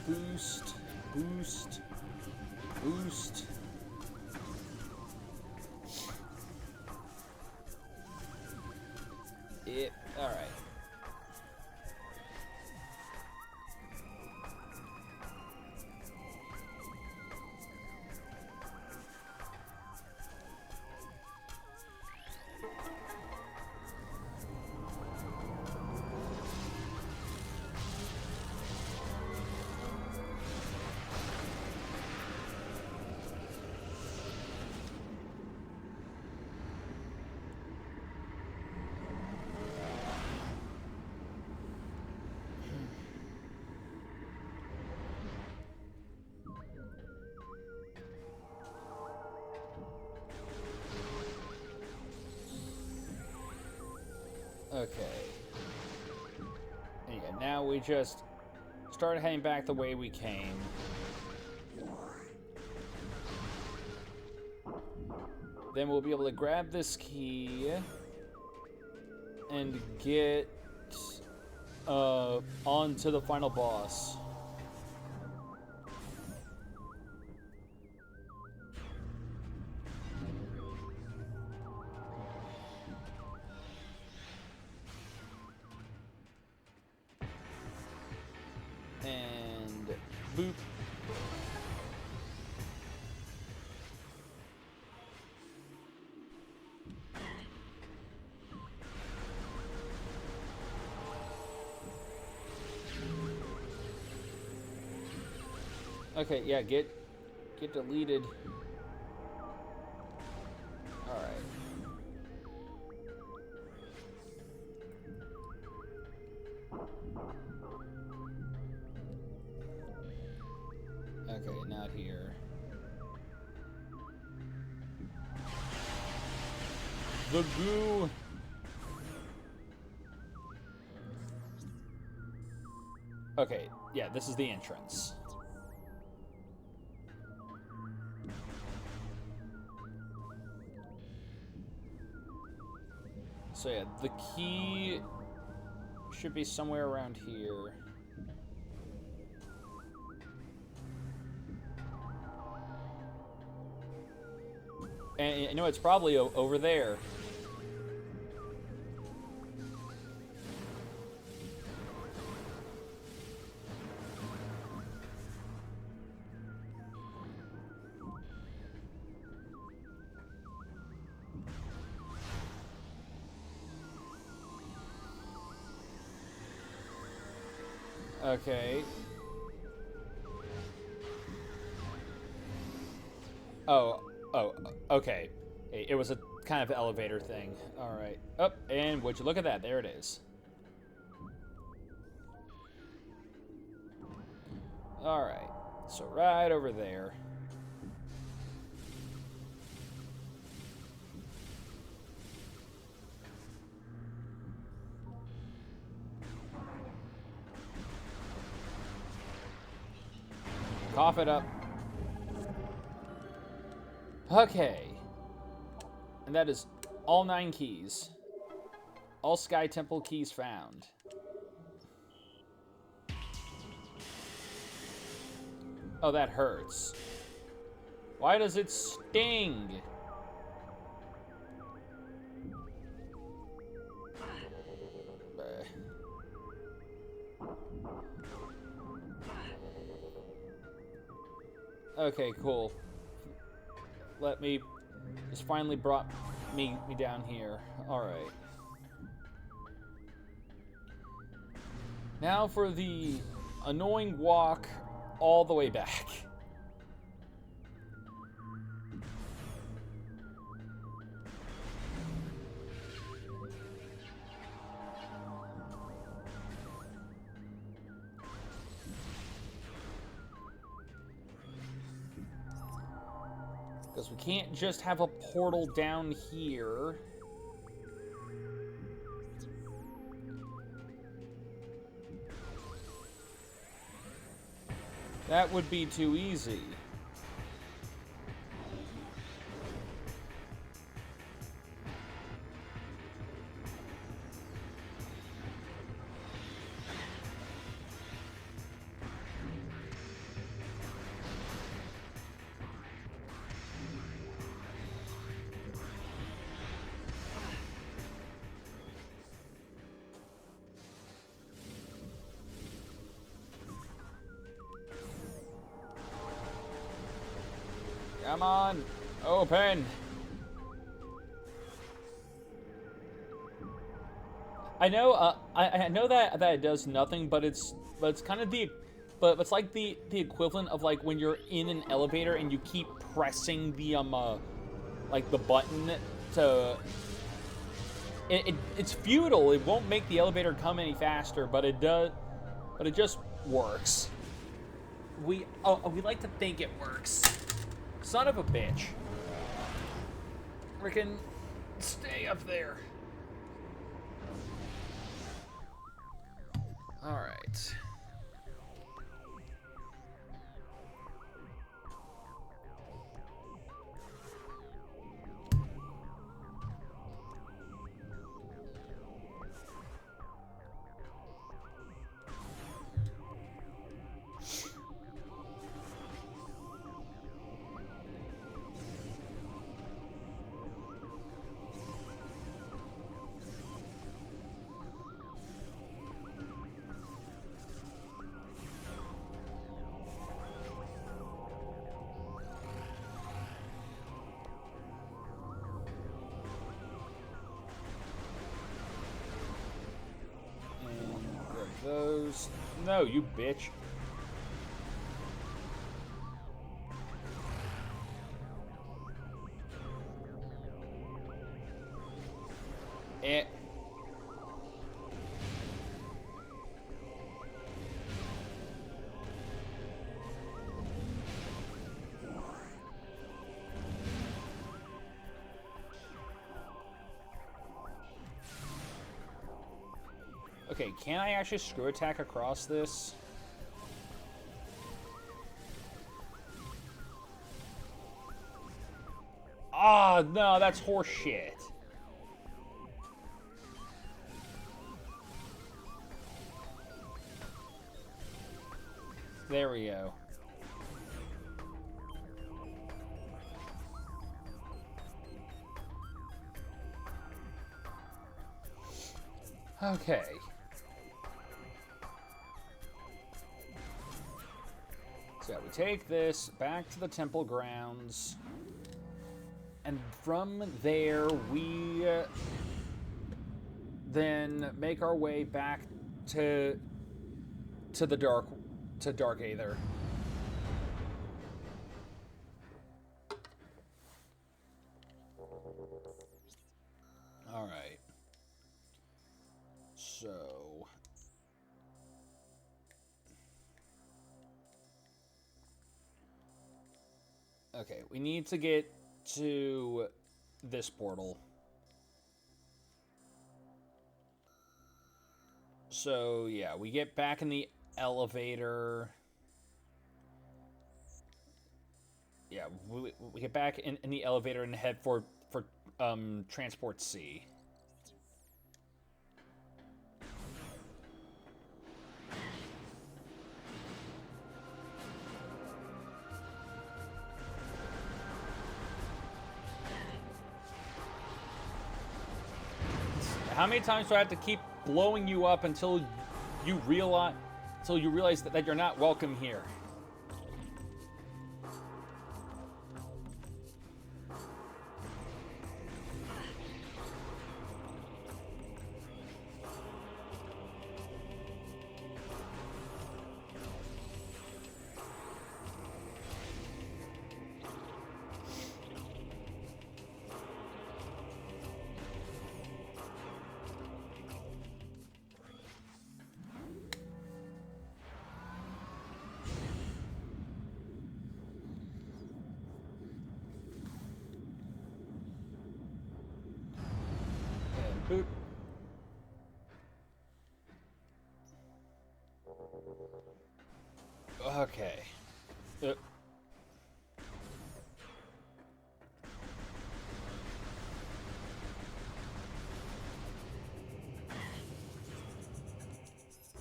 Boost, boost, boost. Alright. Okay. And yeah, now we just start heading back the way we came. Then we'll be able to grab this key and get onto the final boss. And boop. Okay, yeah, get deleted. Alright. Okay, not here. The goo. Okay, yeah, this is the entrance. So yeah, the key should be somewhere around here. And you know, it's probably over there. Okay. Oh, okay. It was a kind of elevator thing. All right. Up, and would you look at that? There it is. All right. So right over there. Cough it up. Okay. And that is all 9 keys. All Sky Temple keys found. Oh, that hurts. Why does it sting? Okay, cool. Let me... Just finally brought me down here. Alright. Now for the annoying walk all the way back. Because we can't just have a portal down here. That would be too easy. Come on, open. I know, I know that it does nothing, but it's kind of but it's like the equivalent of like when you're in an elevator and you keep pressing the like the button to. It's futile. It won't make the elevator come any faster, but it does. But it just works. We like to think it works. Son of a bitch. Frickin' stay up there. Alright. Those. No, you bitch. Eh. Okay, can I actually screw attack across this? Ah, no, that's horse shit. There we go. Okay. So we take this back to the temple grounds. And from there, we then make our way back to the Dark Aether. All right. So okay, we need to get to this portal. So yeah, we get back in the elevator. Yeah, we get back in the elevator and head for transport C. How many times do I have to keep blowing you up until you realize that you're not welcome here? Boop. Okay.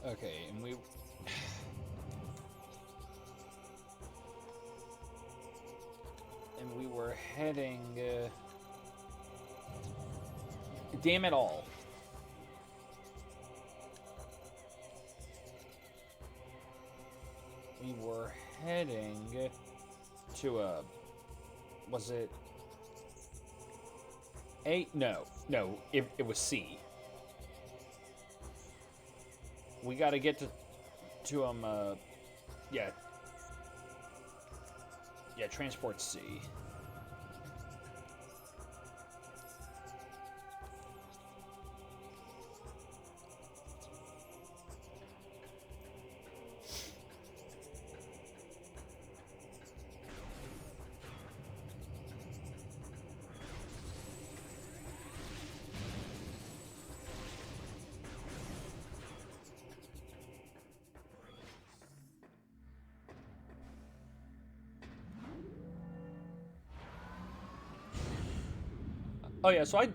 Okay, and we were heading. Damn it all. We were heading to a. Was it A? No, it was C. We got to get to yeah, transport C. Oh yeah, so I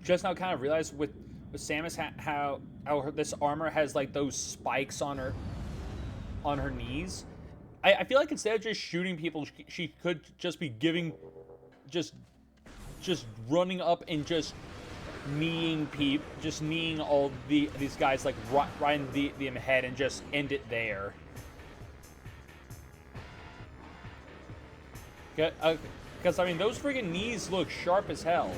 just now kind of realized with Samus how this armor has like those spikes on her knees. I feel like instead of just shooting people, she could just be giving, just running up and just kneeing all these guys like right in the head and just end it there. Because I mean, those friggin' knees look sharp as hell.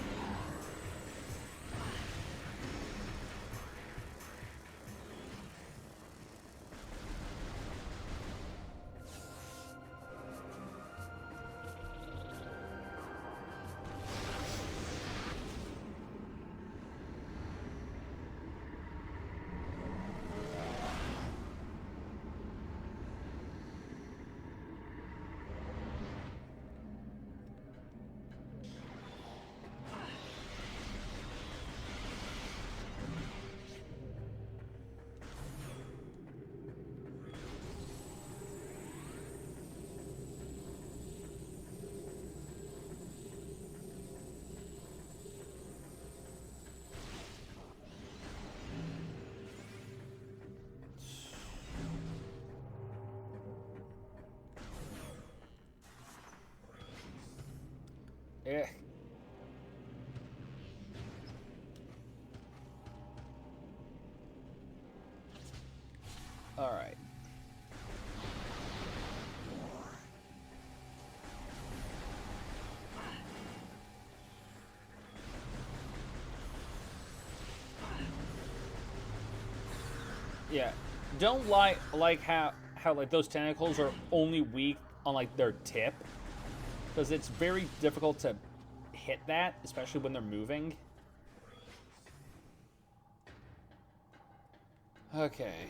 Eh. All right. Yeah. Don't like how like those tentacles are only weak on like their tip, because it's very difficult to hit that, especially when they're moving. Okay.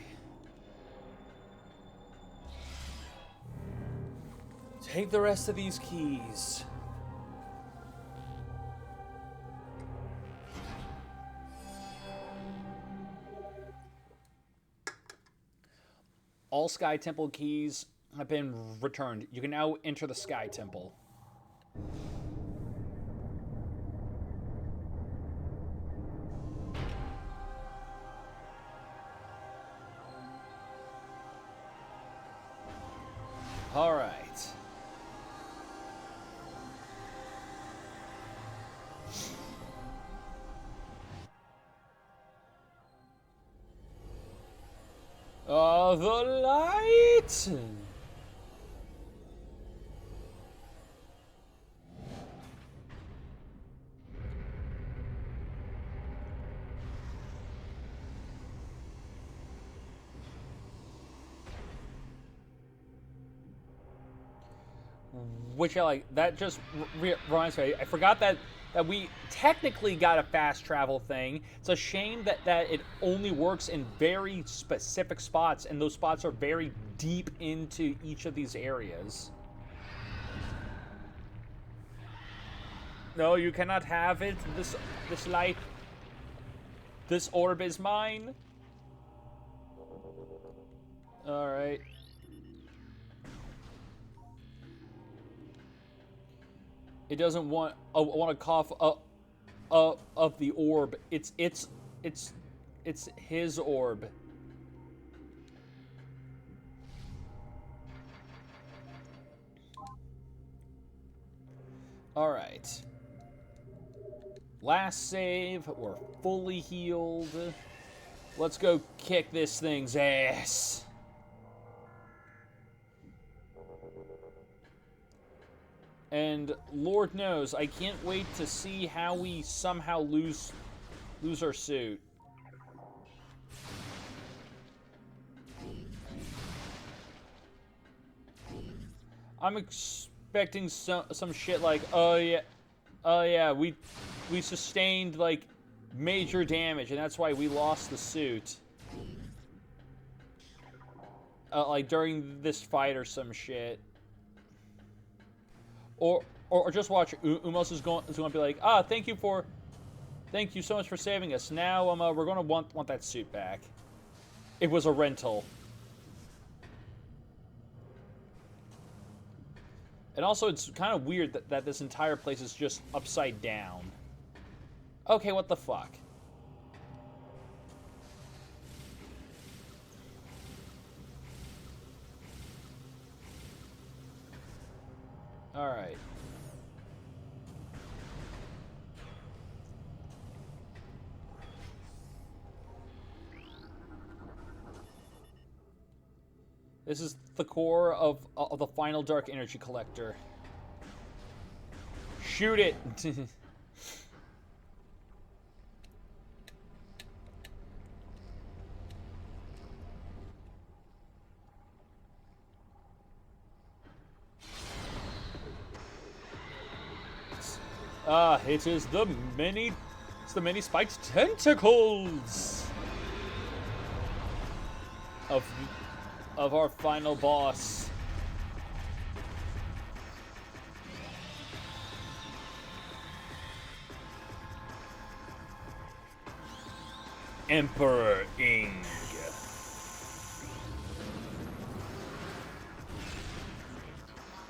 Take the rest of these keys. All Sky Temple keys have been returned. You can now enter the Sky Temple. All right. The light! Which I like. That just reminds me. I forgot that we technically got a fast travel thing. It's a shame that it only works in very specific spots, and those spots are very deep into each of these areas. No, you cannot have it. This light, this orb is mine. All right. It doesn't want. I want to cough of the orb. It's his orb. All right. Last save. We're fully healed. Let's go kick this thing's ass. And Lord knows, I can't wait to see how we somehow lose our suit. I'm expecting some shit like, oh yeah, we sustained like major damage, and that's why we lost the suit. Like during this fight or some shit. Or just watch. Umos is going to be like, thank you so much for saving us. Now we're gonna want that suit back. It was a rental. And also, it's kind of weird that this entire place is just upside down. Okay, what the fuck? All right. This is the core of the final dark energy collector. Shoot it! It is the many spiked tentacles of our final boss. Emperor Ing.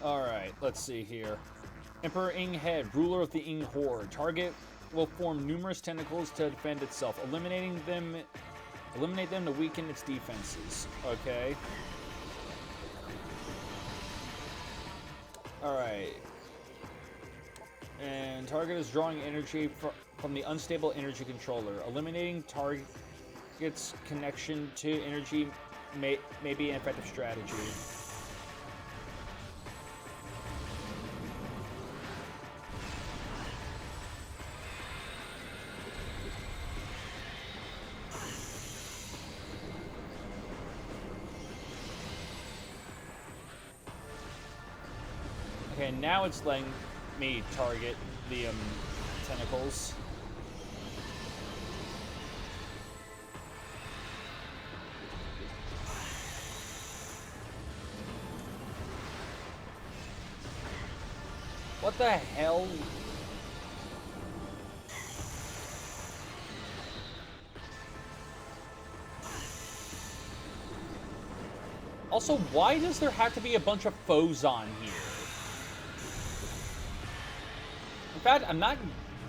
Alright, let's see here. Emperor Ing Head, ruler of the Ing Horde. Target will form numerous tentacles to defend itself. Eliminate them to weaken its defenses. Okay. Alright. And target is drawing energy from the unstable energy controller. Eliminating target's connection to energy may be an effective strategy. Okay, now it's letting me target the tentacles. What the hell? Also, why does there have to be a bunch of foes on here? In fact, I'm not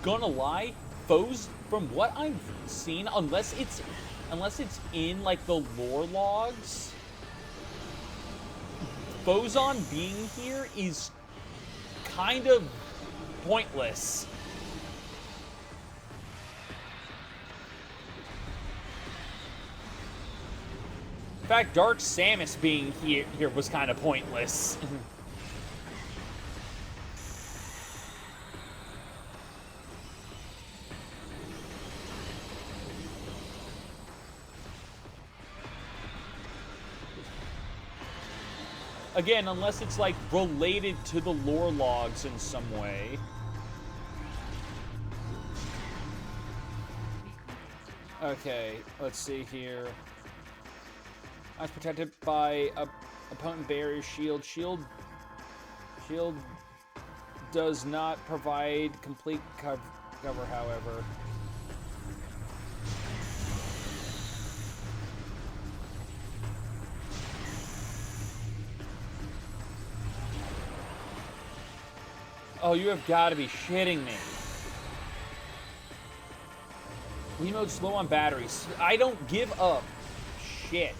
gonna lie, foes, from what I've seen, unless it's in like the lore logs, Bozon being here is kind of pointless. In fact, Dark Samus being here was kind of pointless. Again, unless it's, like, related to the lore logs in some way. Okay, let's see here. I was protected by a opponent barrier shield. Shield does not provide complete cover, however. Oh, you have got to be shitting me. Wii mode slow on batteries. I don't give up. Shit.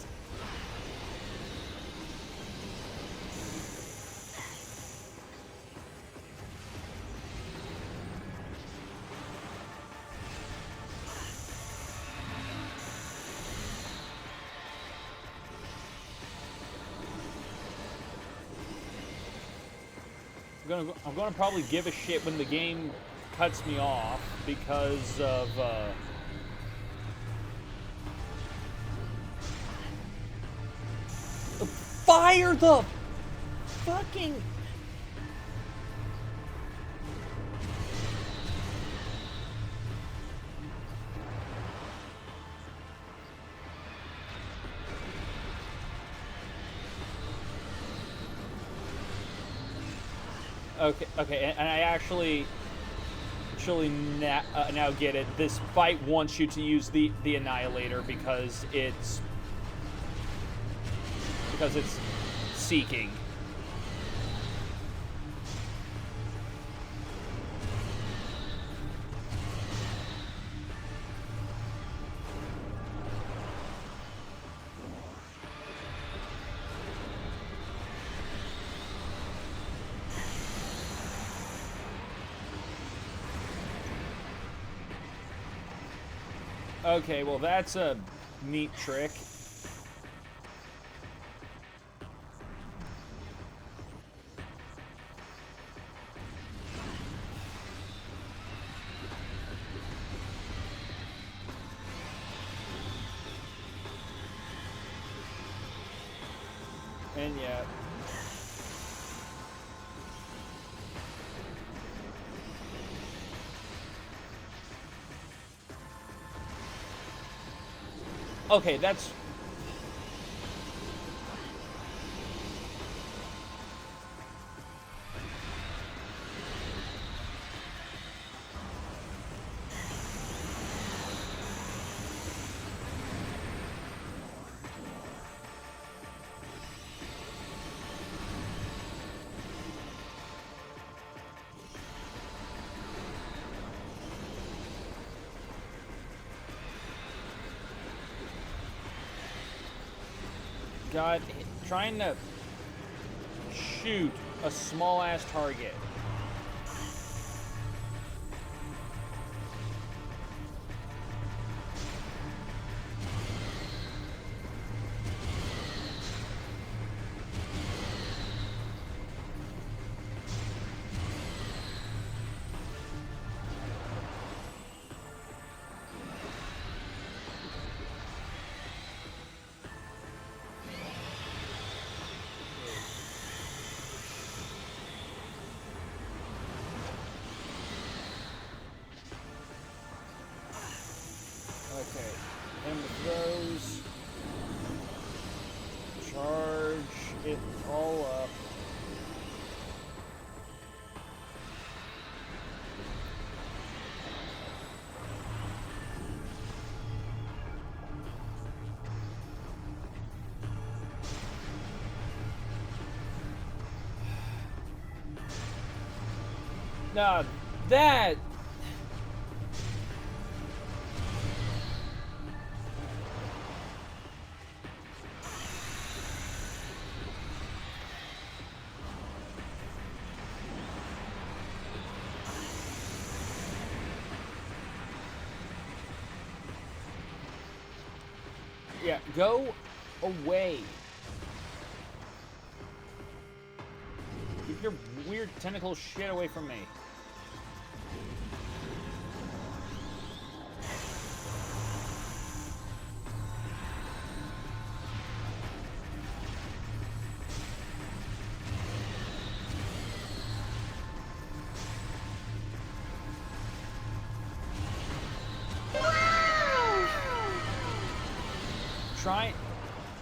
I'm gonna probably give a shit when the game cuts me off because of fire the fucking Okay, and I actually now get it. This fight wants you to use the Annihilator because it's seeking. Okay, well that's a neat trick. And yeah. Okay, that's... God, trying to shoot a small-ass target. Nah, that... Yeah, go away. Keep your weird tentacle shit away from me.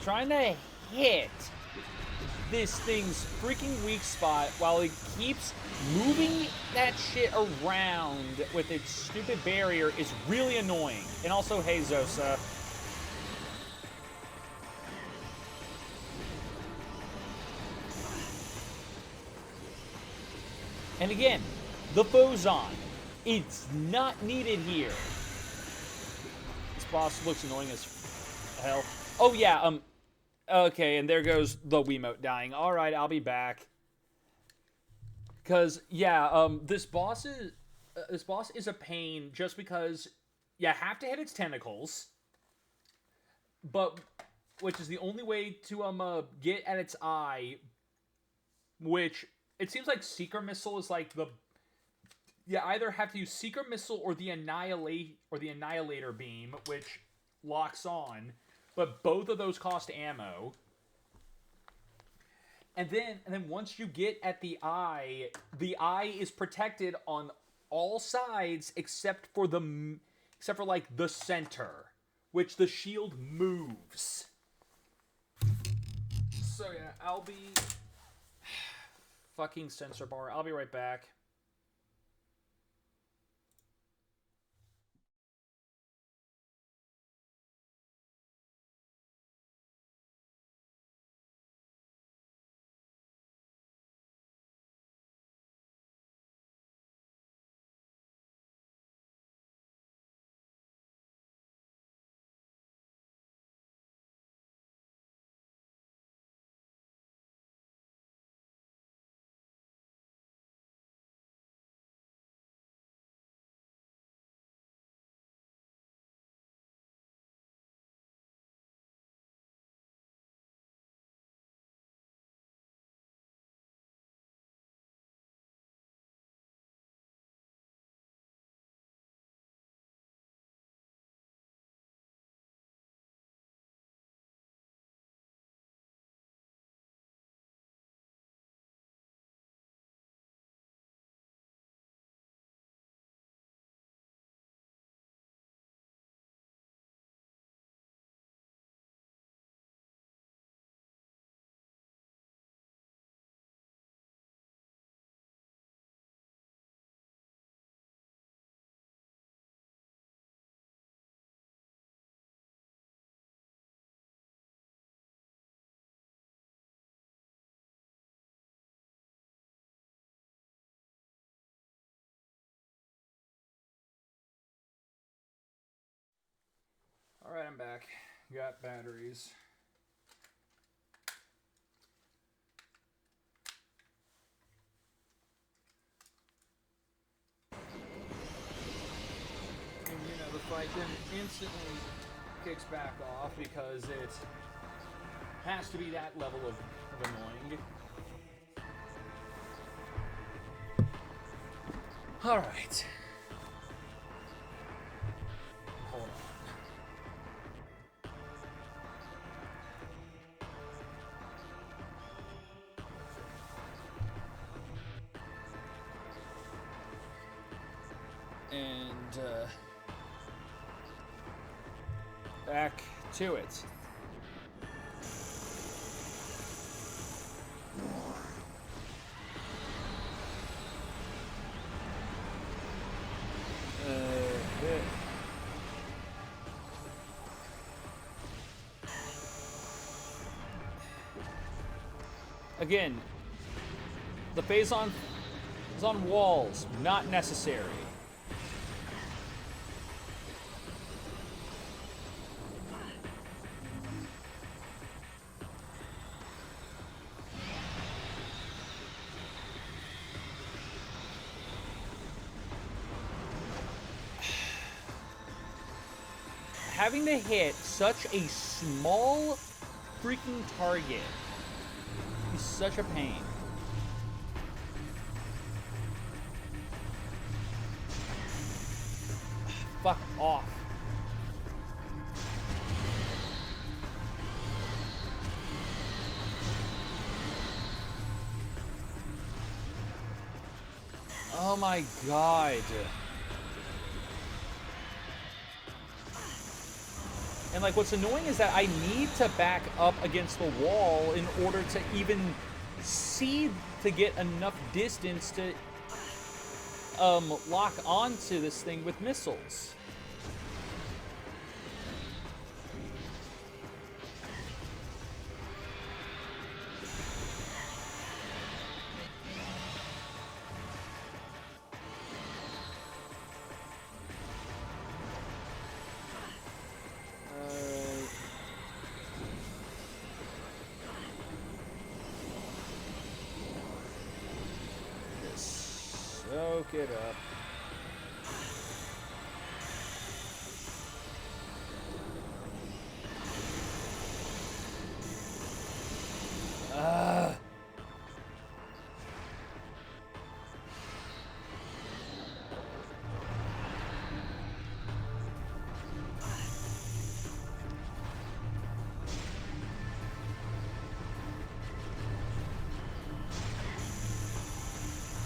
Trying to hit this thing's freaking weak spot while it keeps moving that shit around with its stupid barrier is really annoying. And also, hey, Zosa. And again, the Bozon. It's not needed here. This boss looks annoying as hell. Oh, yeah, okay, and there goes the Wiimote dying. All right, I'll be back. Because, yeah, this boss is a pain just because you have to hit its tentacles, but which is the only way to get at its eye, which it seems like Seeker Missile is like the... You either have to use Seeker Missile or the Annihilator Beam, which locks on, but both of those cost ammo. And then once you get at the eye is protected on all sides except for like the center, which the shield moves. So yeah, I'll be fucking sensor bar. I'll be right back. Alright, I'm back. Got batteries. And the fight then instantly kicks back off because it has to be that level of annoying. Alright. Hold on. And, back to it. Again, the Phazon It's on walls. Not necessary. Having to hit such a small freaking target is such a pain. Fuck off. Oh my god. And like what's annoying is that I need to back up against the wall in order to even see to get enough distance to lock onto this thing with missiles. Soak it up.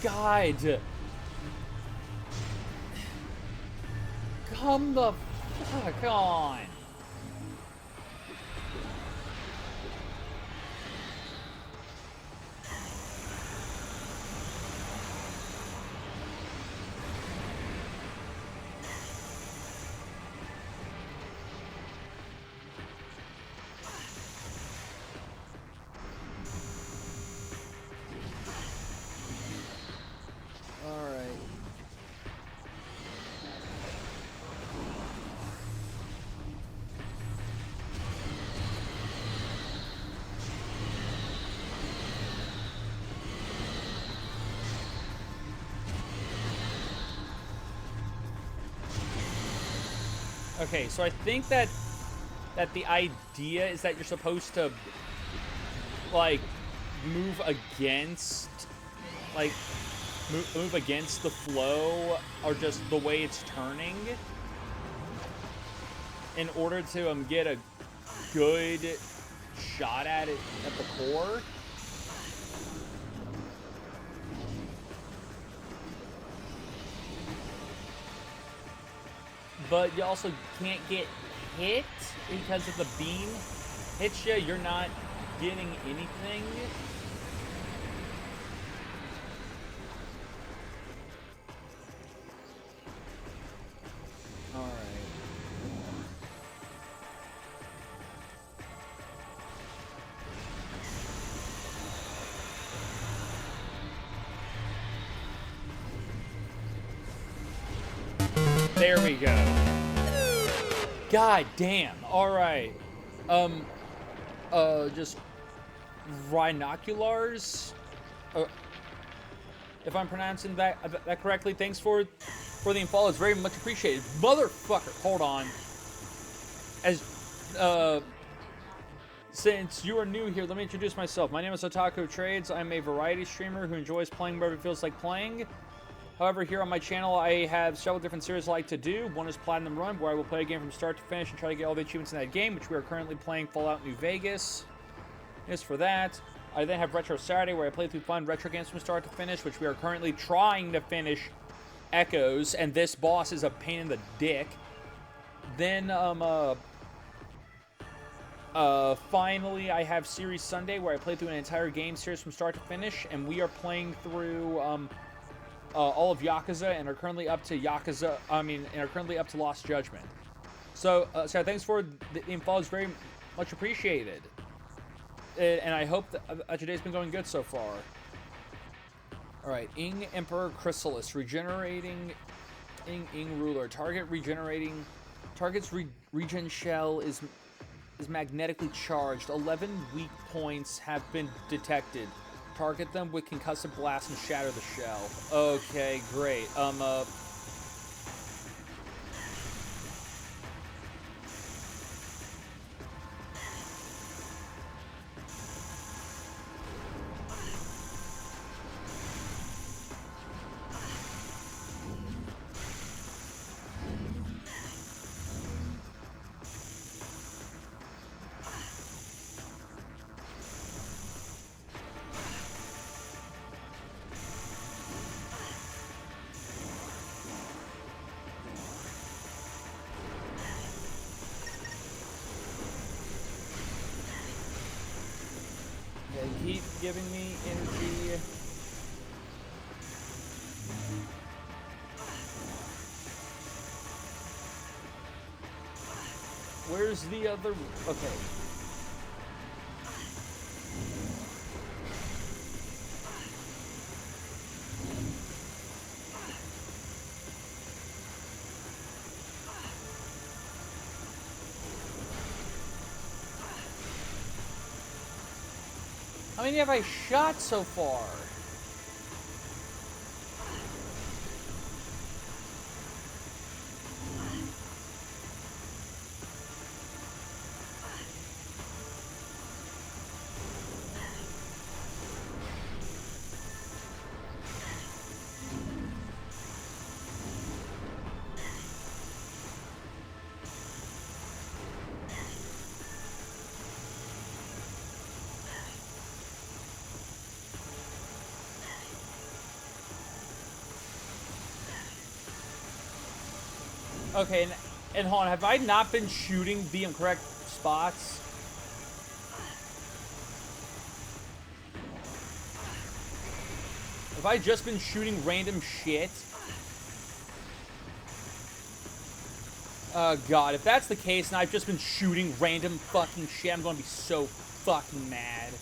God. Come the fuck on. Okay, so I think that the idea is that you're supposed to like move against move against the flow or just the way it's turning in order to get a good shot at it at the core. But you also can't get hit because if the beam hits you, you're not getting anything. All right. There we go. God damn. All right. Just rhinoculars. If I'm pronouncing that correctly, thanks for the info. It's very much appreciated. Motherfucker. Hold on. Since you are new here, let me introduce myself. My name is Otaku Trades. I'm a variety streamer who enjoys playing wherever it feels like playing. However, here on my channel, I have several different series I like to do. One is Platinum Run, where I will play a game from start to finish and try to get all the achievements in that game, which we are currently playing Fallout New Vegas. Is for that. I then have Retro Saturday, where I play through fun retro games from start to finish, which we are currently trying to finish Echoes, and this boss is a pain in the dick. Then, finally, I have Series Sunday, where I play through an entire game series from start to finish, and we are playing through, all of Yakuza and are currently up to Lost Judgment. So, Sarah, thanks for the info. It's very much appreciated. And I hope that your day's been going good so far. Alright, Ing Emperor Chrysalis, regenerating Ing Ruler. Target's regen shell is magnetically charged. 11 weak points have been detected. Target them with concussive blast and shatter the shell. Okay, great. Keep giving me energy. Where's the other? Okay. How many have I shot so far? Okay, and hold on, have I not been shooting the incorrect spots? Have I just been shooting random shit? God, if that's the case and I've just been shooting random fucking shit, I'm gonna be so fucking mad.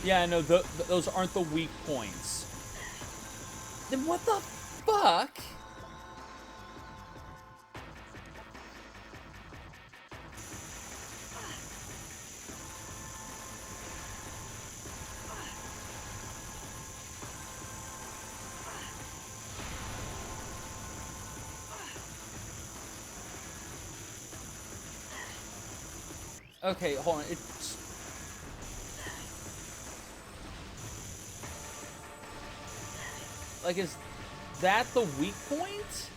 Yeah, no, those aren't the weak points. Then what the fuck? Okay, hold on. It's... Like, is that the weak point?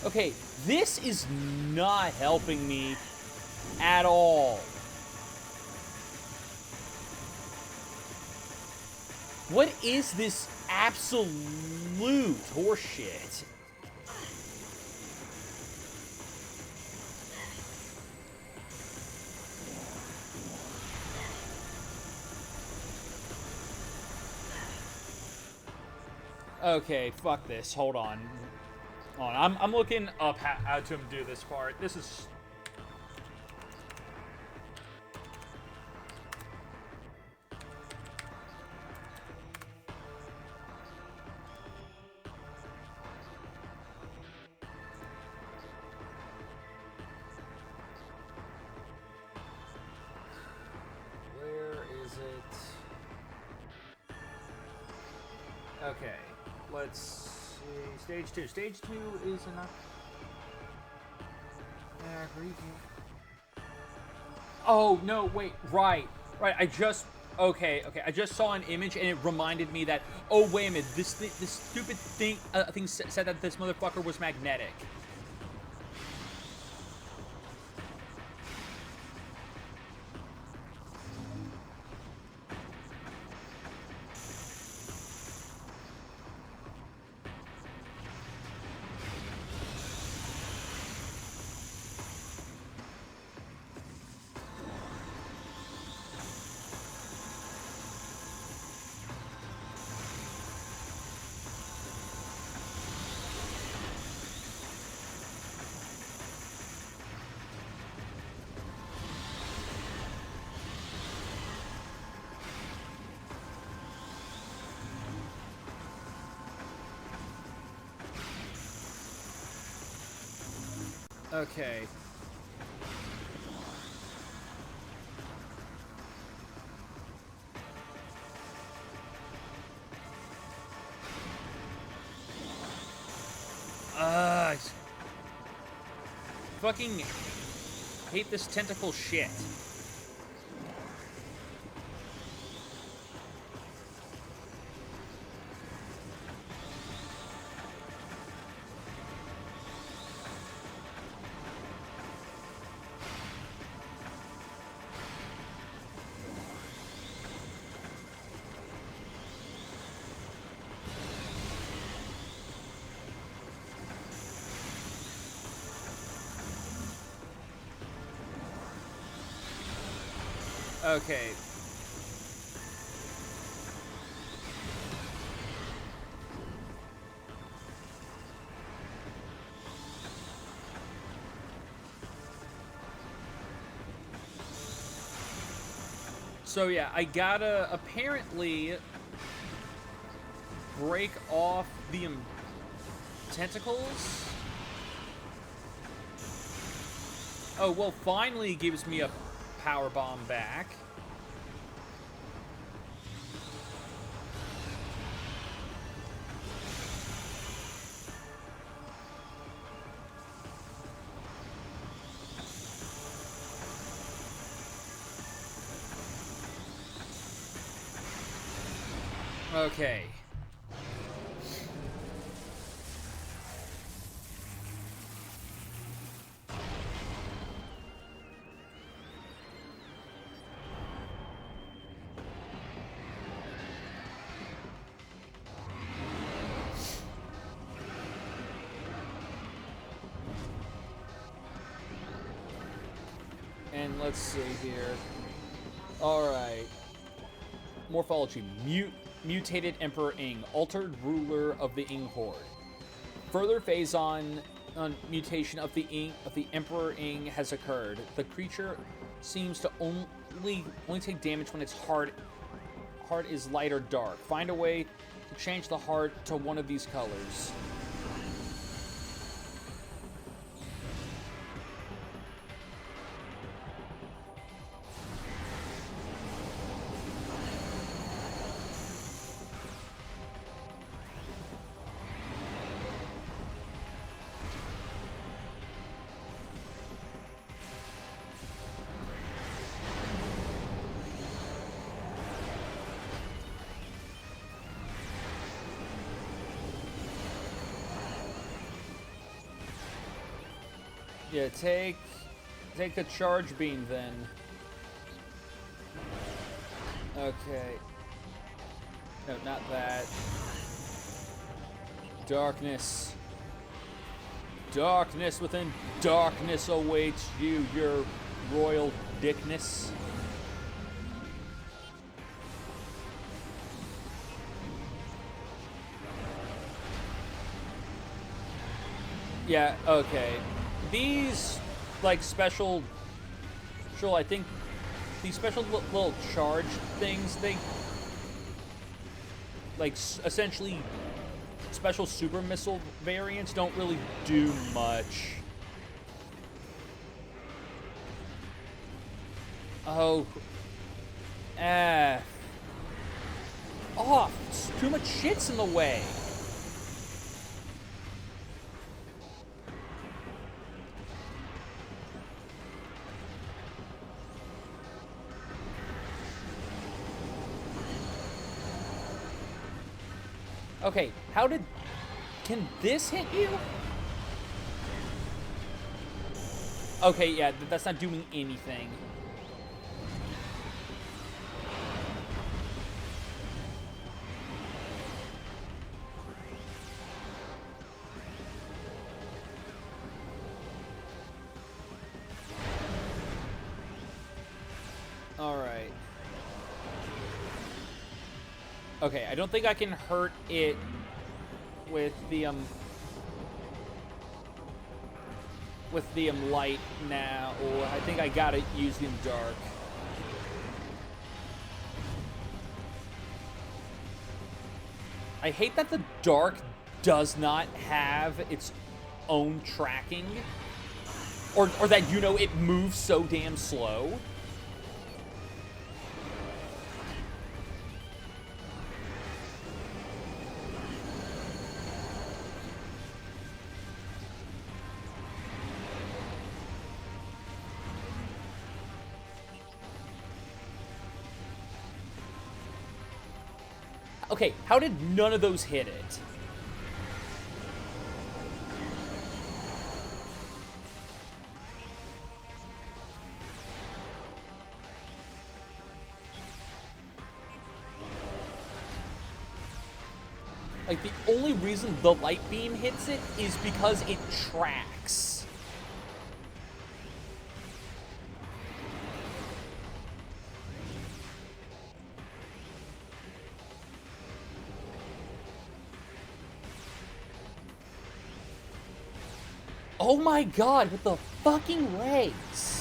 Okay, this is not helping me at all. What is this absolute horseshit? Okay, fuck this. Hold on. Hold on. I'm looking up how to do this part. This is... Okay, let's see. Stage 2. Stage 2 is enough. Oh, no, wait, right. Right, I just... Okay, I just saw an image and it reminded me that, oh, wait a minute, this stupid thing said that this motherfucker was magnetic. Okay. I fucking hate this tentacle shit. Okay. So yeah, I gotta apparently break off the tentacles. Oh, well, finally he gives me a power bomb back. Okay. And let's see here. Alright. Morphology. Mutated Emperor Ing. Altered ruler of the Ing Horde. Further phase on mutation of the Emperor Ing has occurred. The creature seems to only take damage when its heart is light or dark. Find a way to change the heart to one of these colors. Yeah, take the charge beam then. Okay. No, not that. Darkness. Darkness within darkness awaits you, your royal dickness. Yeah, okay. These, like, special... Sure, I think these special little charge things, they... Like, essentially, special super missile variants don't really do much. Oh. Oh, too much shit's in the way. Okay, can this hit you? Okay, yeah, that's not doing anything. Alright. Okay, I don't think I can hurt it with the light now. Or I think I gotta use the dark. I hate that the dark does not have its own tracking. Or that, you know, it moves so damn slow. Okay, how did none of those hit it? Like, the only reason the light beam hits it is because it tracks. Oh my god, with the fucking legs.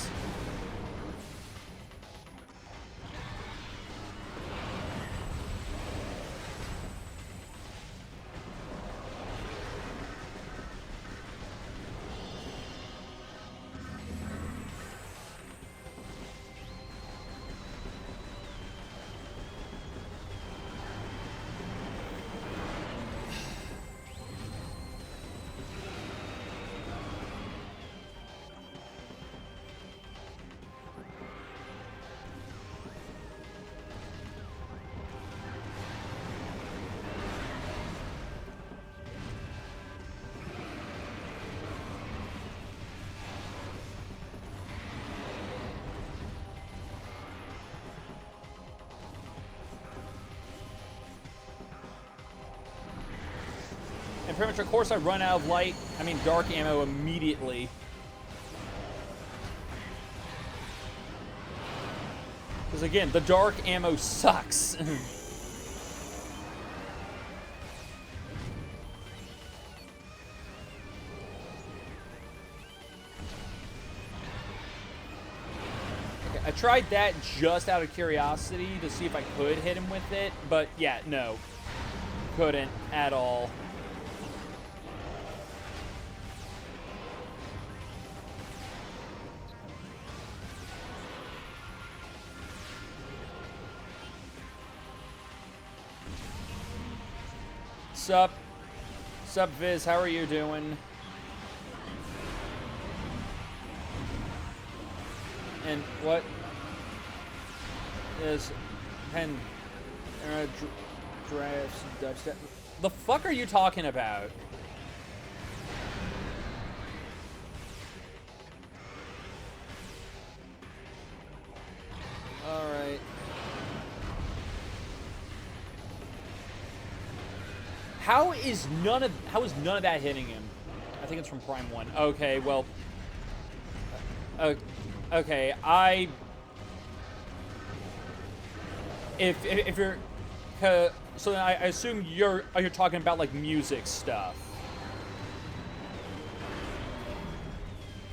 And pretty much, of course, I run out of light, dark ammo immediately. Because again, the dark ammo sucks. I tried that just out of curiosity to see if I could hit him with it, but yeah, no. Couldn't at all. Sup, Viz, how are you doing? And what is pen drafts dubstep? The fuck are you talking about? All right. How is none of that hitting him? I think it's from Prime 1. Okay, well. Okay, if you're, so then I assume you're talking about like music stuff.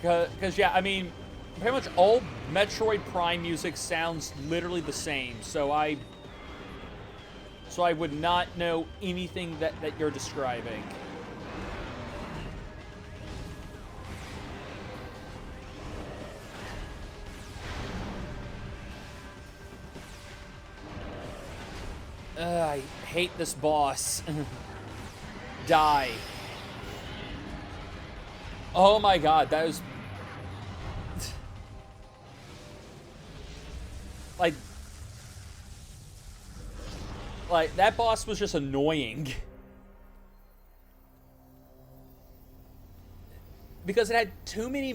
Cause yeah, pretty much all Metroid Prime music sounds literally the same. So I would not know anything that you're describing. I hate this boss. Die. Oh my god, that was... Like, that boss was just annoying. Because it had too many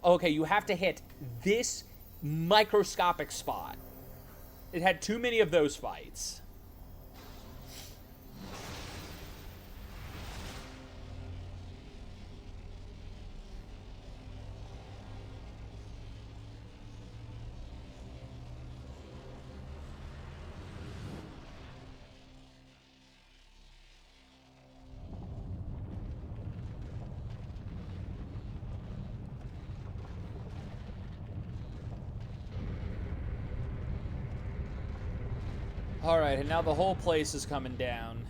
okay, you have to hit this microscopic spot. It had too many of those fights. Alright, and now the whole place is coming down.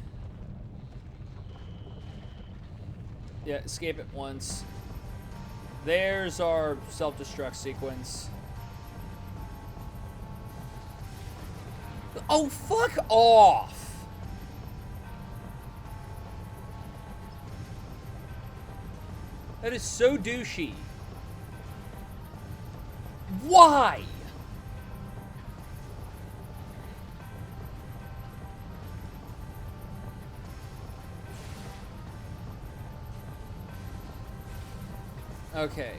Yeah, escape it once. There's our self-destruct sequence. Oh, fuck off! That is so douchey. Why? Okay.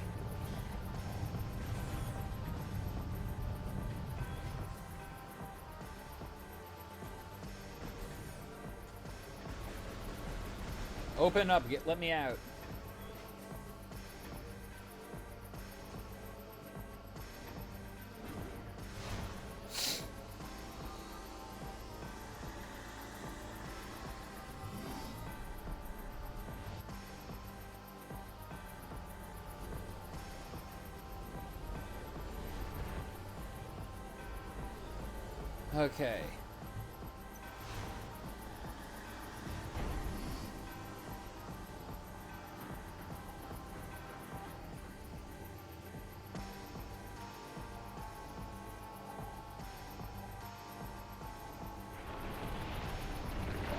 Open up. Let me out. Okay.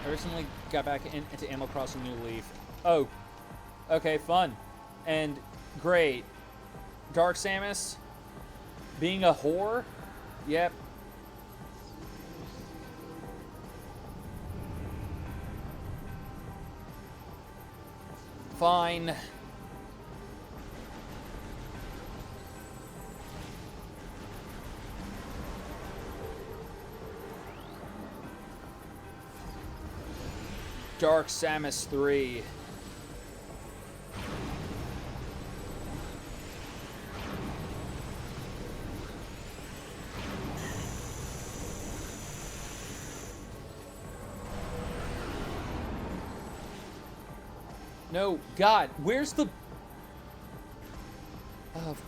I recently got back into Animal Crossing New Leaf. Oh. Okay, fun. And great. Dark Samus? Being a whore? Yep. Fine. Dark Samus 3. No, God, where's the... Of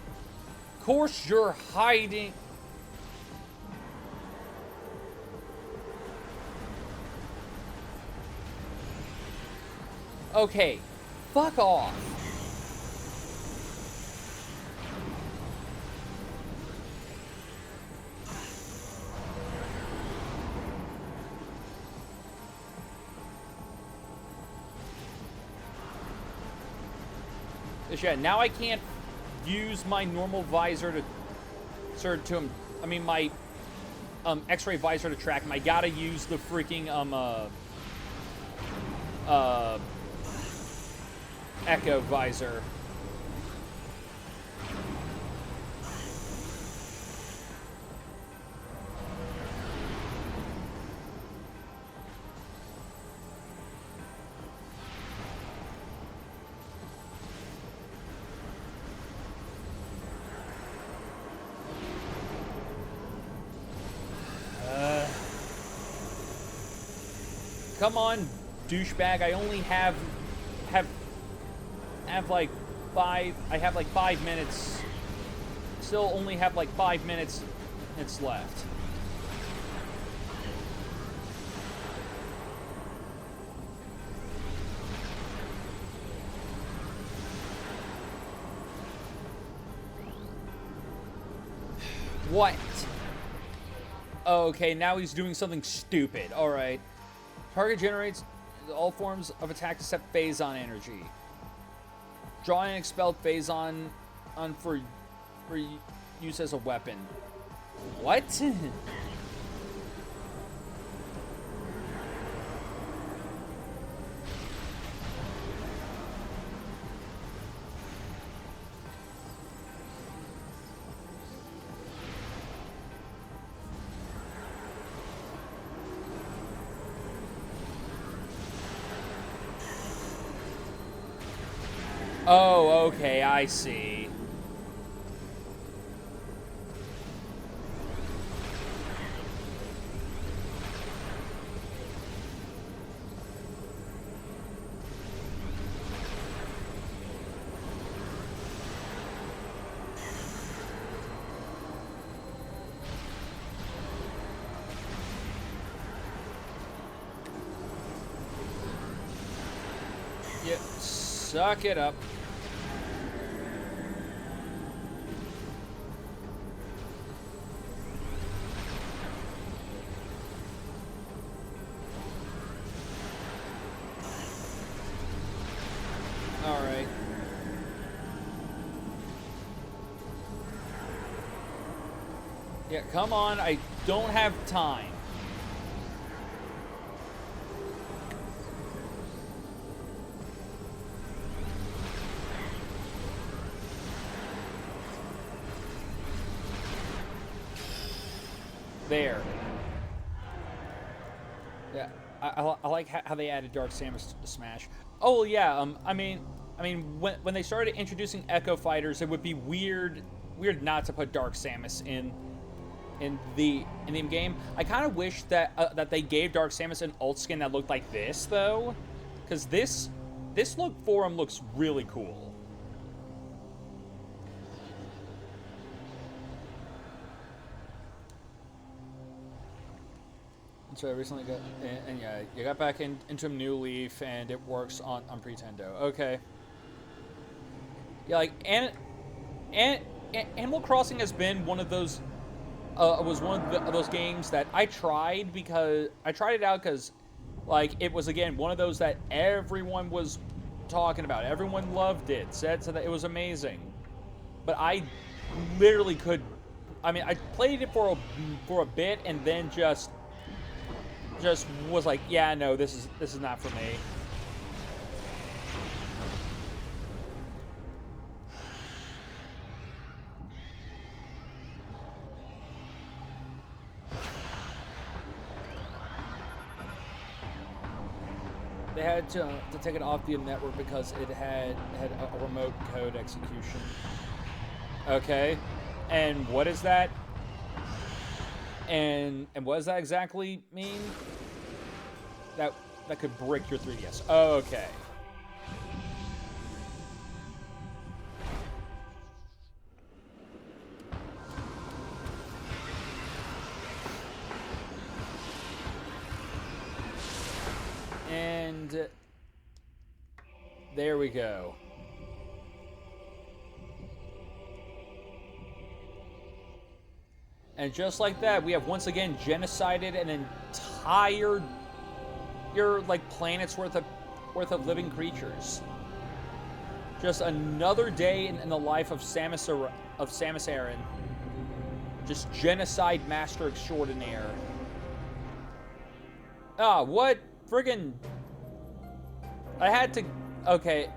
course you're hiding. Okay, fuck off. Yeah, now I can't use my normal visor my X-ray visor to track him. I gotta use the freaking Echo visor. Come on, douchebag. I only have like 5. I have like 5 minutes. Still only have like 5 minutes left. What? Okay, now he's doing something stupid. All right. Target generates all forms of attack except Phazon energy. Draw and expel Phazon for use as a weapon. What? Oh, okay, I see. Yep. Suck it up. Alright. Yeah, come on. I don't have time. There. Yeah, I like how they added Dark Samus to Smash. Oh yeah, I mean when they started introducing Echo Fighters, it would be weird not to put Dark Samus in the game. I kind of wish that that they gave Dark Samus an ult skin that looked like this though, because this look for him looks really cool. So I recently got, and yeah, you got back into New Leaf, and it works on Pretendo. Okay. Yeah, like, Animal Crossing has been one of those, was one of those games that I tried it out because, like, it was, again, one of those that everyone was talking about. Everyone loved it, said that it was amazing. But I literally I played it for a bit, and then just was like, yeah, no, this is not for me. They had to take it off the network because it had a remote code execution. Okay, and what is that? And what does that exactly mean? That could brick your 3DS. Oh, okay. And there we go. And just like that, we have once again genocided an entire like planet's worth of living creatures. Just another day in the life of Samus Aran. Just genocide master extraordinaire. Ah, what friggin'? I had to. Okay,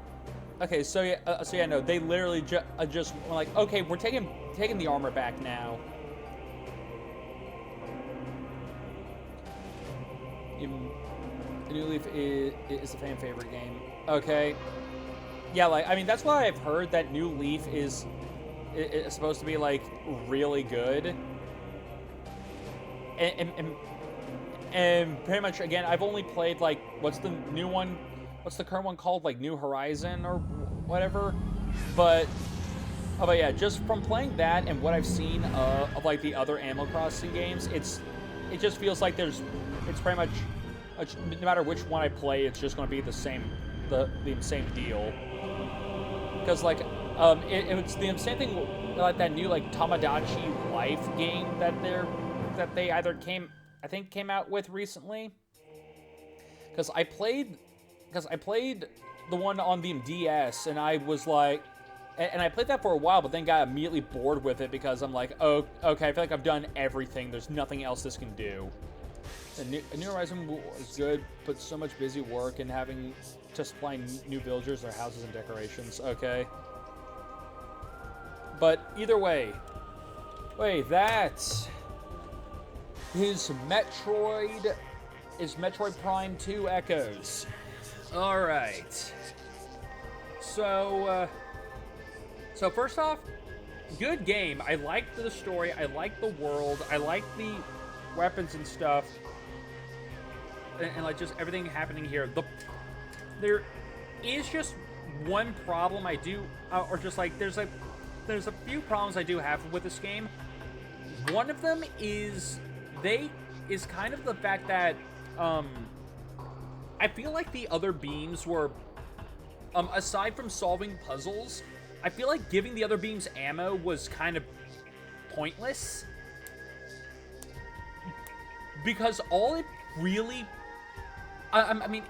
so yeah, no, they literally just were like, okay, we're taking the armor back now. New Leaf is a fan favorite game. Okay. Yeah, like, I mean, that's why I've heard that New Leaf is supposed to be, like, really good. And pretty much, again, I've only played, like, what's the current one called? Like, New Horizon or whatever? But yeah, just from playing that and what I've seen of, like, the other Animal Crossing games, it just feels like it's pretty much, no matter which one I play, it's just going to be the same deal. Because, like, it's the same thing like that new, like, Tamagotchi Life game that they either came out with recently. Because I played the one on the DS, and I was like, and I played that for a while, but then got immediately bored with it because I'm like, oh, okay, I feel like I've done everything. There's nothing else this can do. And New Horizon was good, but so much busy work and having to supply new villagers, their houses, and decorations. Okay. But either way, wait, that is Metroid Prime 2 Echoes. All right. So first off, good game. I liked the story. I liked the world. I liked the weapons and stuff. And like just everything happening here. There is just one problem I do, or just like there's a few problems I do have with this game. One of them is kind of the fact that I feel like the other beams were Aside from solving puzzles, I feel like giving the other beams ammo was kind of pointless. Because all it really... I mean,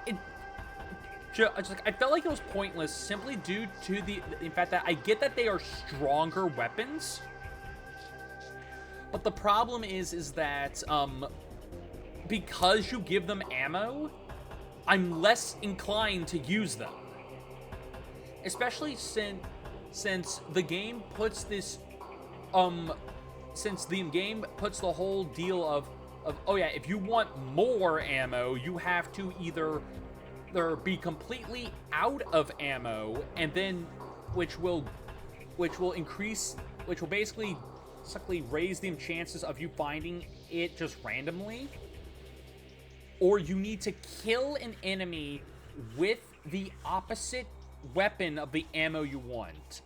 I felt like it was pointless simply due to the fact that I get that they are stronger weapons. But the problem is that, because you give them ammo, I'm less inclined to use them. Especially since the game puts this, since the game puts the whole deal of, oh yeah, if you want more ammo, you have to either be completely out of ammo, and then, which will basically raise the chances of you finding it just randomly, or you need to kill an enemy with the opposite weapon of the ammo you want,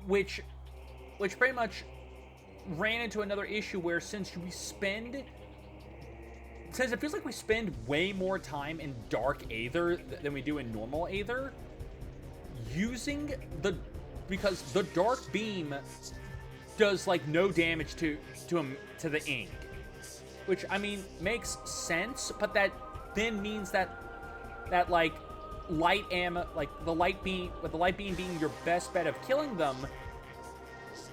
which pretty much ran into another issue where since it feels like we spend way more time in Dark Aether than we do in normal Aether, because the Dark Beam does like no damage to the ink, which I mean makes sense, but that then means that like light ammo, like the light beam, with the light beam being your best bet of killing them,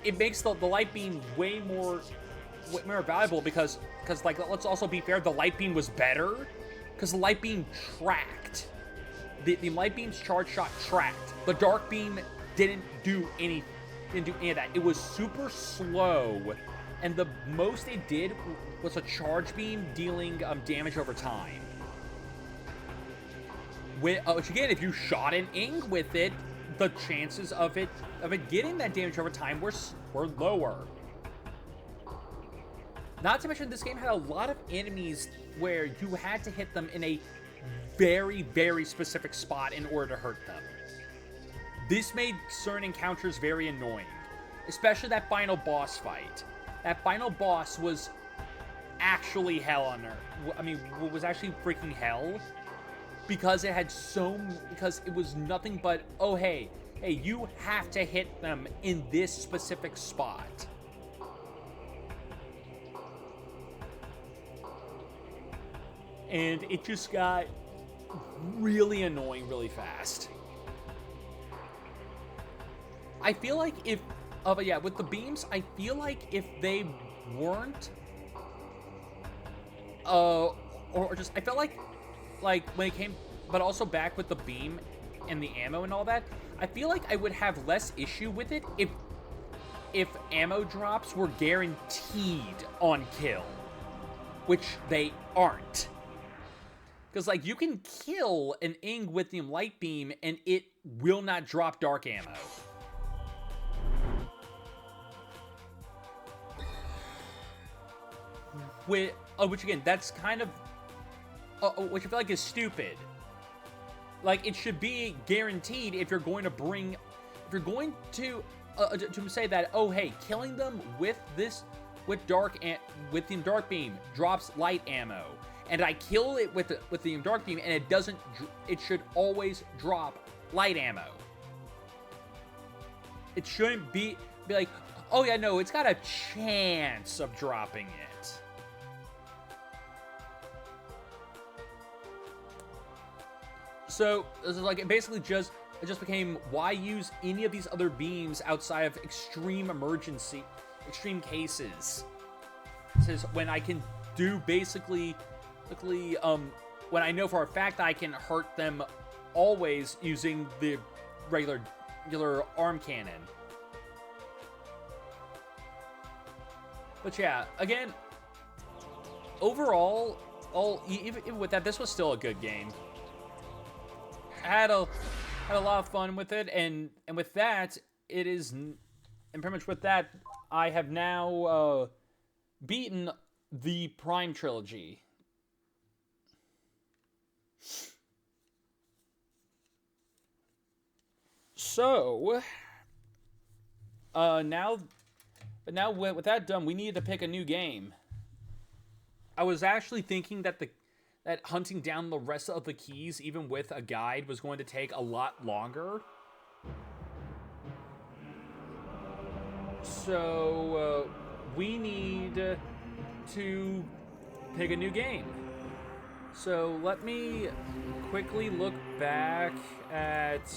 it makes the light beam way more valuable because like, let's also be fair, the light beam was better because the light beam tracked. The light beam's charge shot tracked. The dark beam didn't do any of that. It was super slow, and the most it did was a charge beam dealing damage over time. Which again, if you shot an ink with it, the chances of it getting that damage over time were lower. Not to mention, this game had a lot of enemies where you had to hit them in a very, very specific spot in order to hurt them. This made certain encounters very annoying, especially that final boss fight. That final boss was actually hell on earth. I mean, was actually freaking hell, because it was nothing but, oh hey, you have to hit them in this specific spot. And it just got really annoying really fast. I feel like with the beams, I feel like if they weren't, I felt like when it came, but also back with the beam and the ammo and all that, I feel like I would have less issue with it if ammo drops were guaranteed on kill, which they aren't. Because, like, you can kill an Ing with the light beam, and it will not drop dark ammo. Which again, that's kind of... which I feel like is stupid. Like, it should be guaranteed if you're going to bring... If you're going to say that, oh, hey, killing them with the dark beam drops light ammo, and I kill it with the dark beam, and it doesn't. It should always drop light ammo. It shouldn't be like, oh yeah, no, it's got a chance of dropping it. So this is like, it basically just became, why use any of these other beams outside of extreme cases? This is when I can do basically, when I know for a fact that I can hurt them always using the regular arm cannon. But yeah, again, overall, even with that, this was still a good game. I had a lot of fun with it, and with that, and pretty much with that, I have now beaten the Prime trilogy. So, now with that done, we need to pick a new game. I was actually thinking that that hunting down the rest of the keys, even with a guide, was going to take a lot longer. So we need to pick a new game. So let me quickly look back at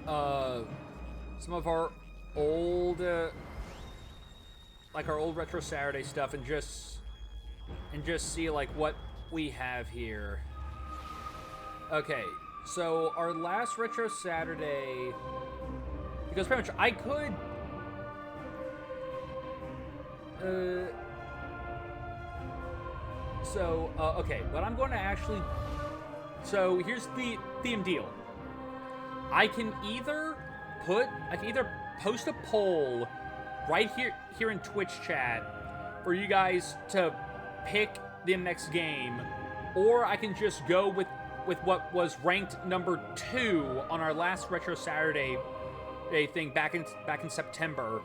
some of our old, like our old Retro Saturday stuff, and just see like what we have here. Okay, so our last Retro Saturday, because pretty much I could. Okay, what I'm going to actually... So, here's the deal. I can either post a poll right here in Twitch chat for you guys to pick the next game, or I can just go with what was ranked number 2 on our last Retro Saturday thing back in September,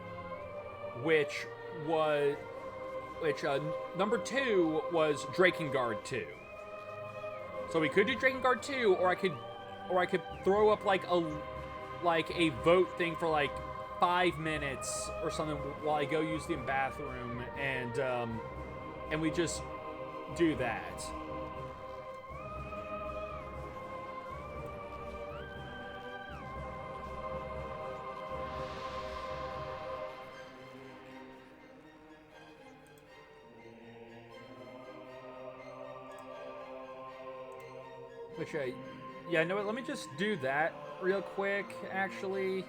which number 2 was Drakengard 2. So we could do Drakengard 2, or I could throw up like a vote thing for like 5 minutes or something while I go use the bathroom, and we just do that. Which yeah, know what? Let me just do that real quick, actually.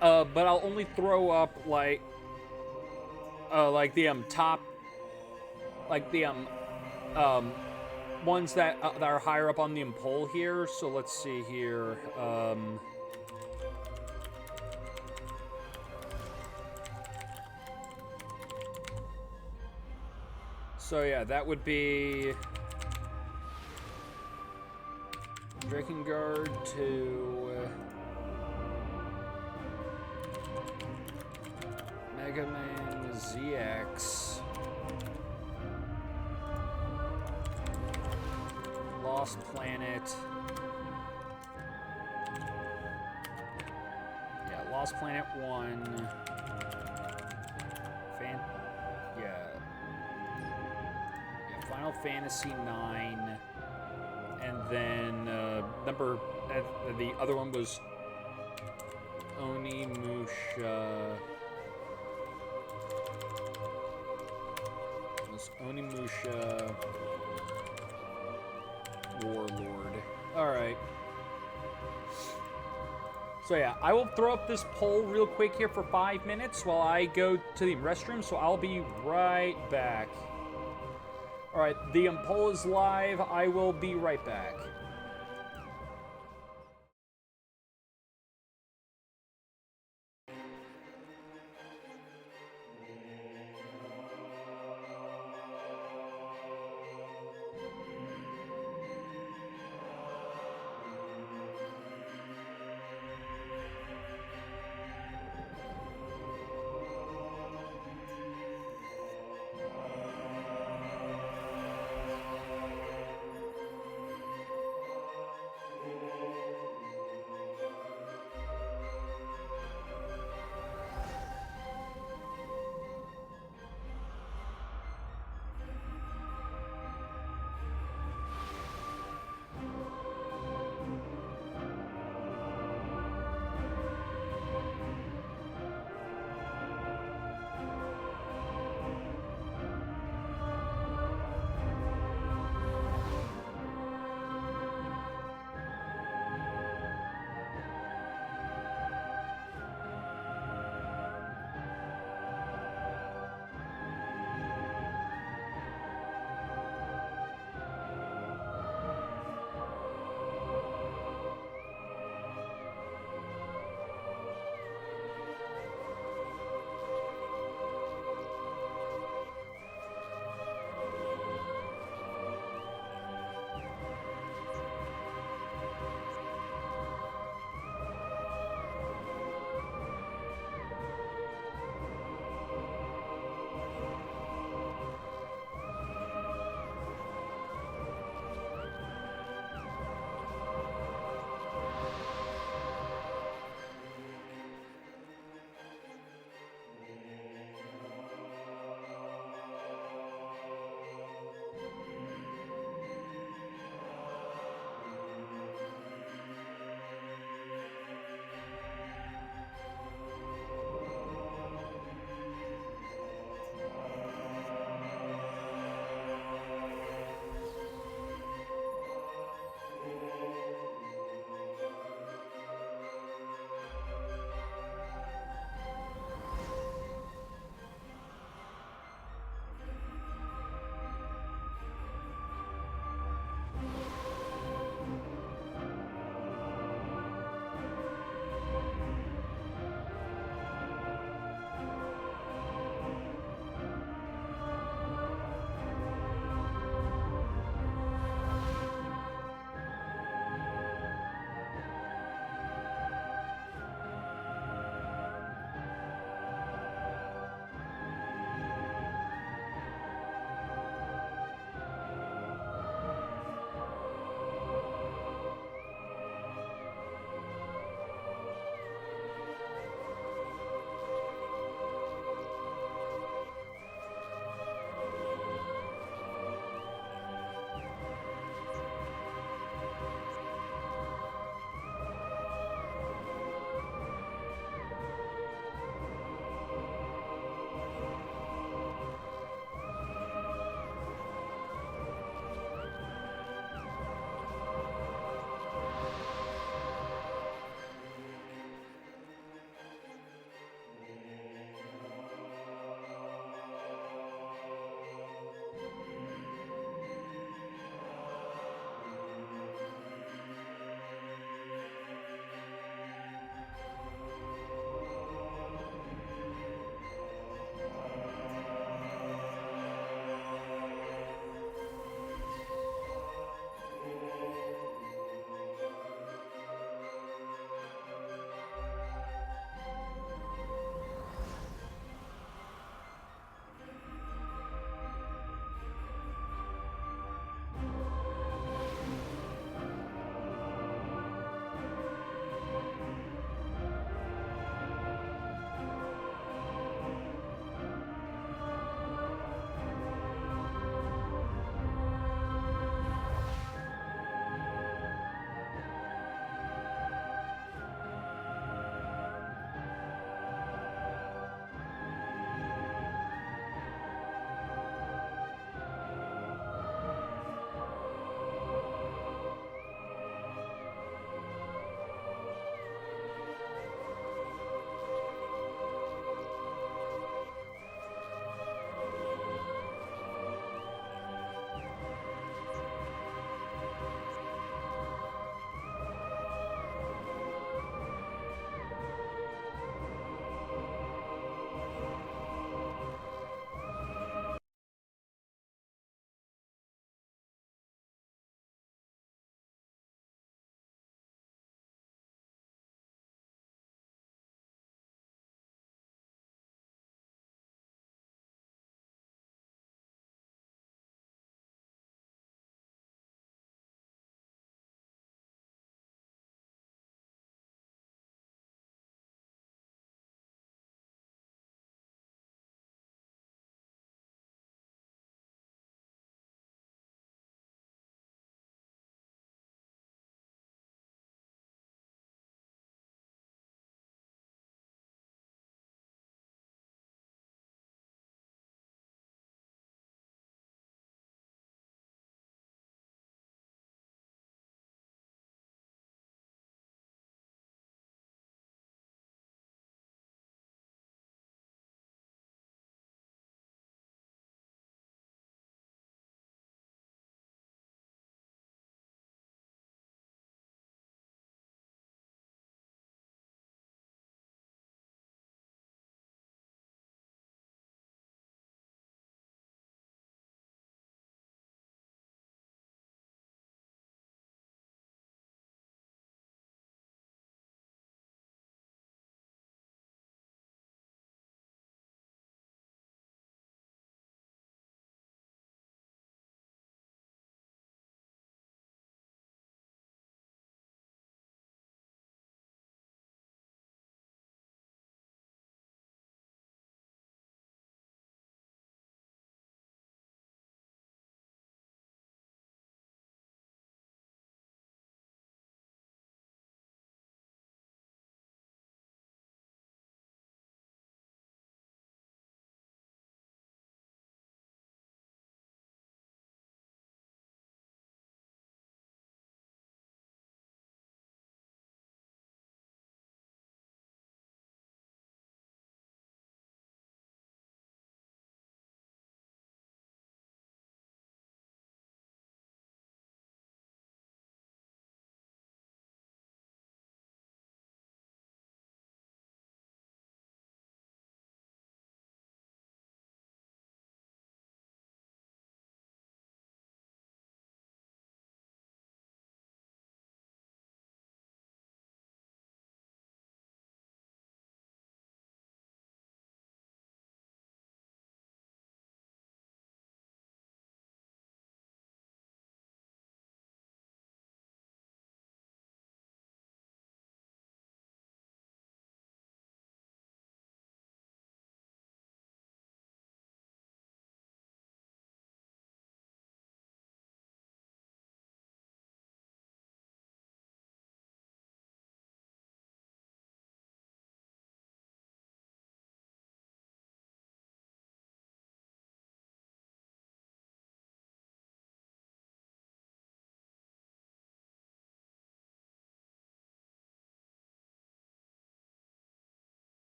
But I'll only throw up like the top, like the ones that are higher up on the poll here. So let's see here. So yeah, that would be Drakengard 2, Mega Man ZX, Lost Planet, yeah, Lost Planet 1, Final Fantasy 9, and then the other one was Onimusha. Onimusha Warlord. Alright. So yeah, I will throw up this poll real quick here for 5 minutes while I go to the restroom, so I'll be right back. Alright, the poll is live. I will be right back.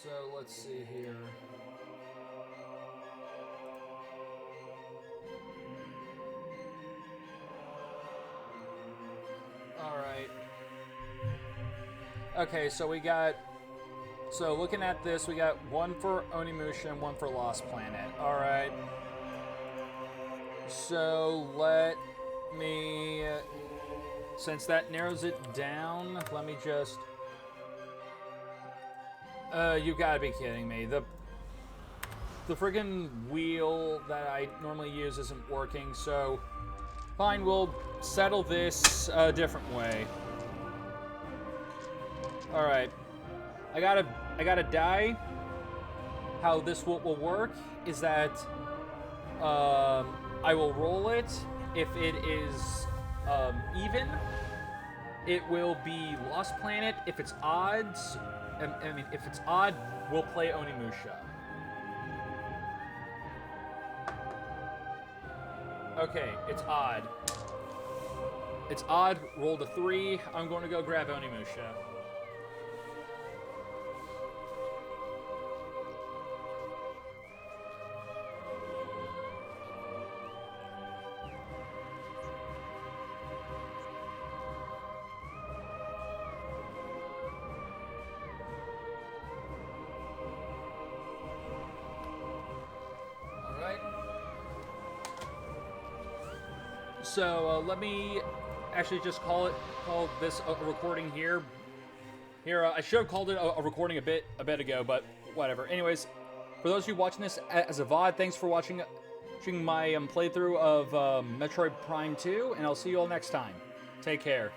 So let's see here. Alright. Okay, so we got... So looking at this, we got one for Onimusha and one for Lost Planet. Alright. So let me... Since that narrows it down, let me just... You gotta be kidding me. The friggin' wheel that I normally use isn't working, so... Fine, we'll settle this a different way. Alright. I gotta die. How this will work is that I will roll it. If it is even, it will be Lost Planet. If it's odds, if it's odd, we'll play Onimusha. Okay, it's odd. It's odd. Rolled a 3. I'm going to go grab Onimusha. So let me actually just call this a recording here. I should have called it a recording a bit ago, but whatever. Anyways, for those of you watching this as a VOD, thanks for watching my playthrough of Metroid Prime 2, and I'll see you all next time. Take care.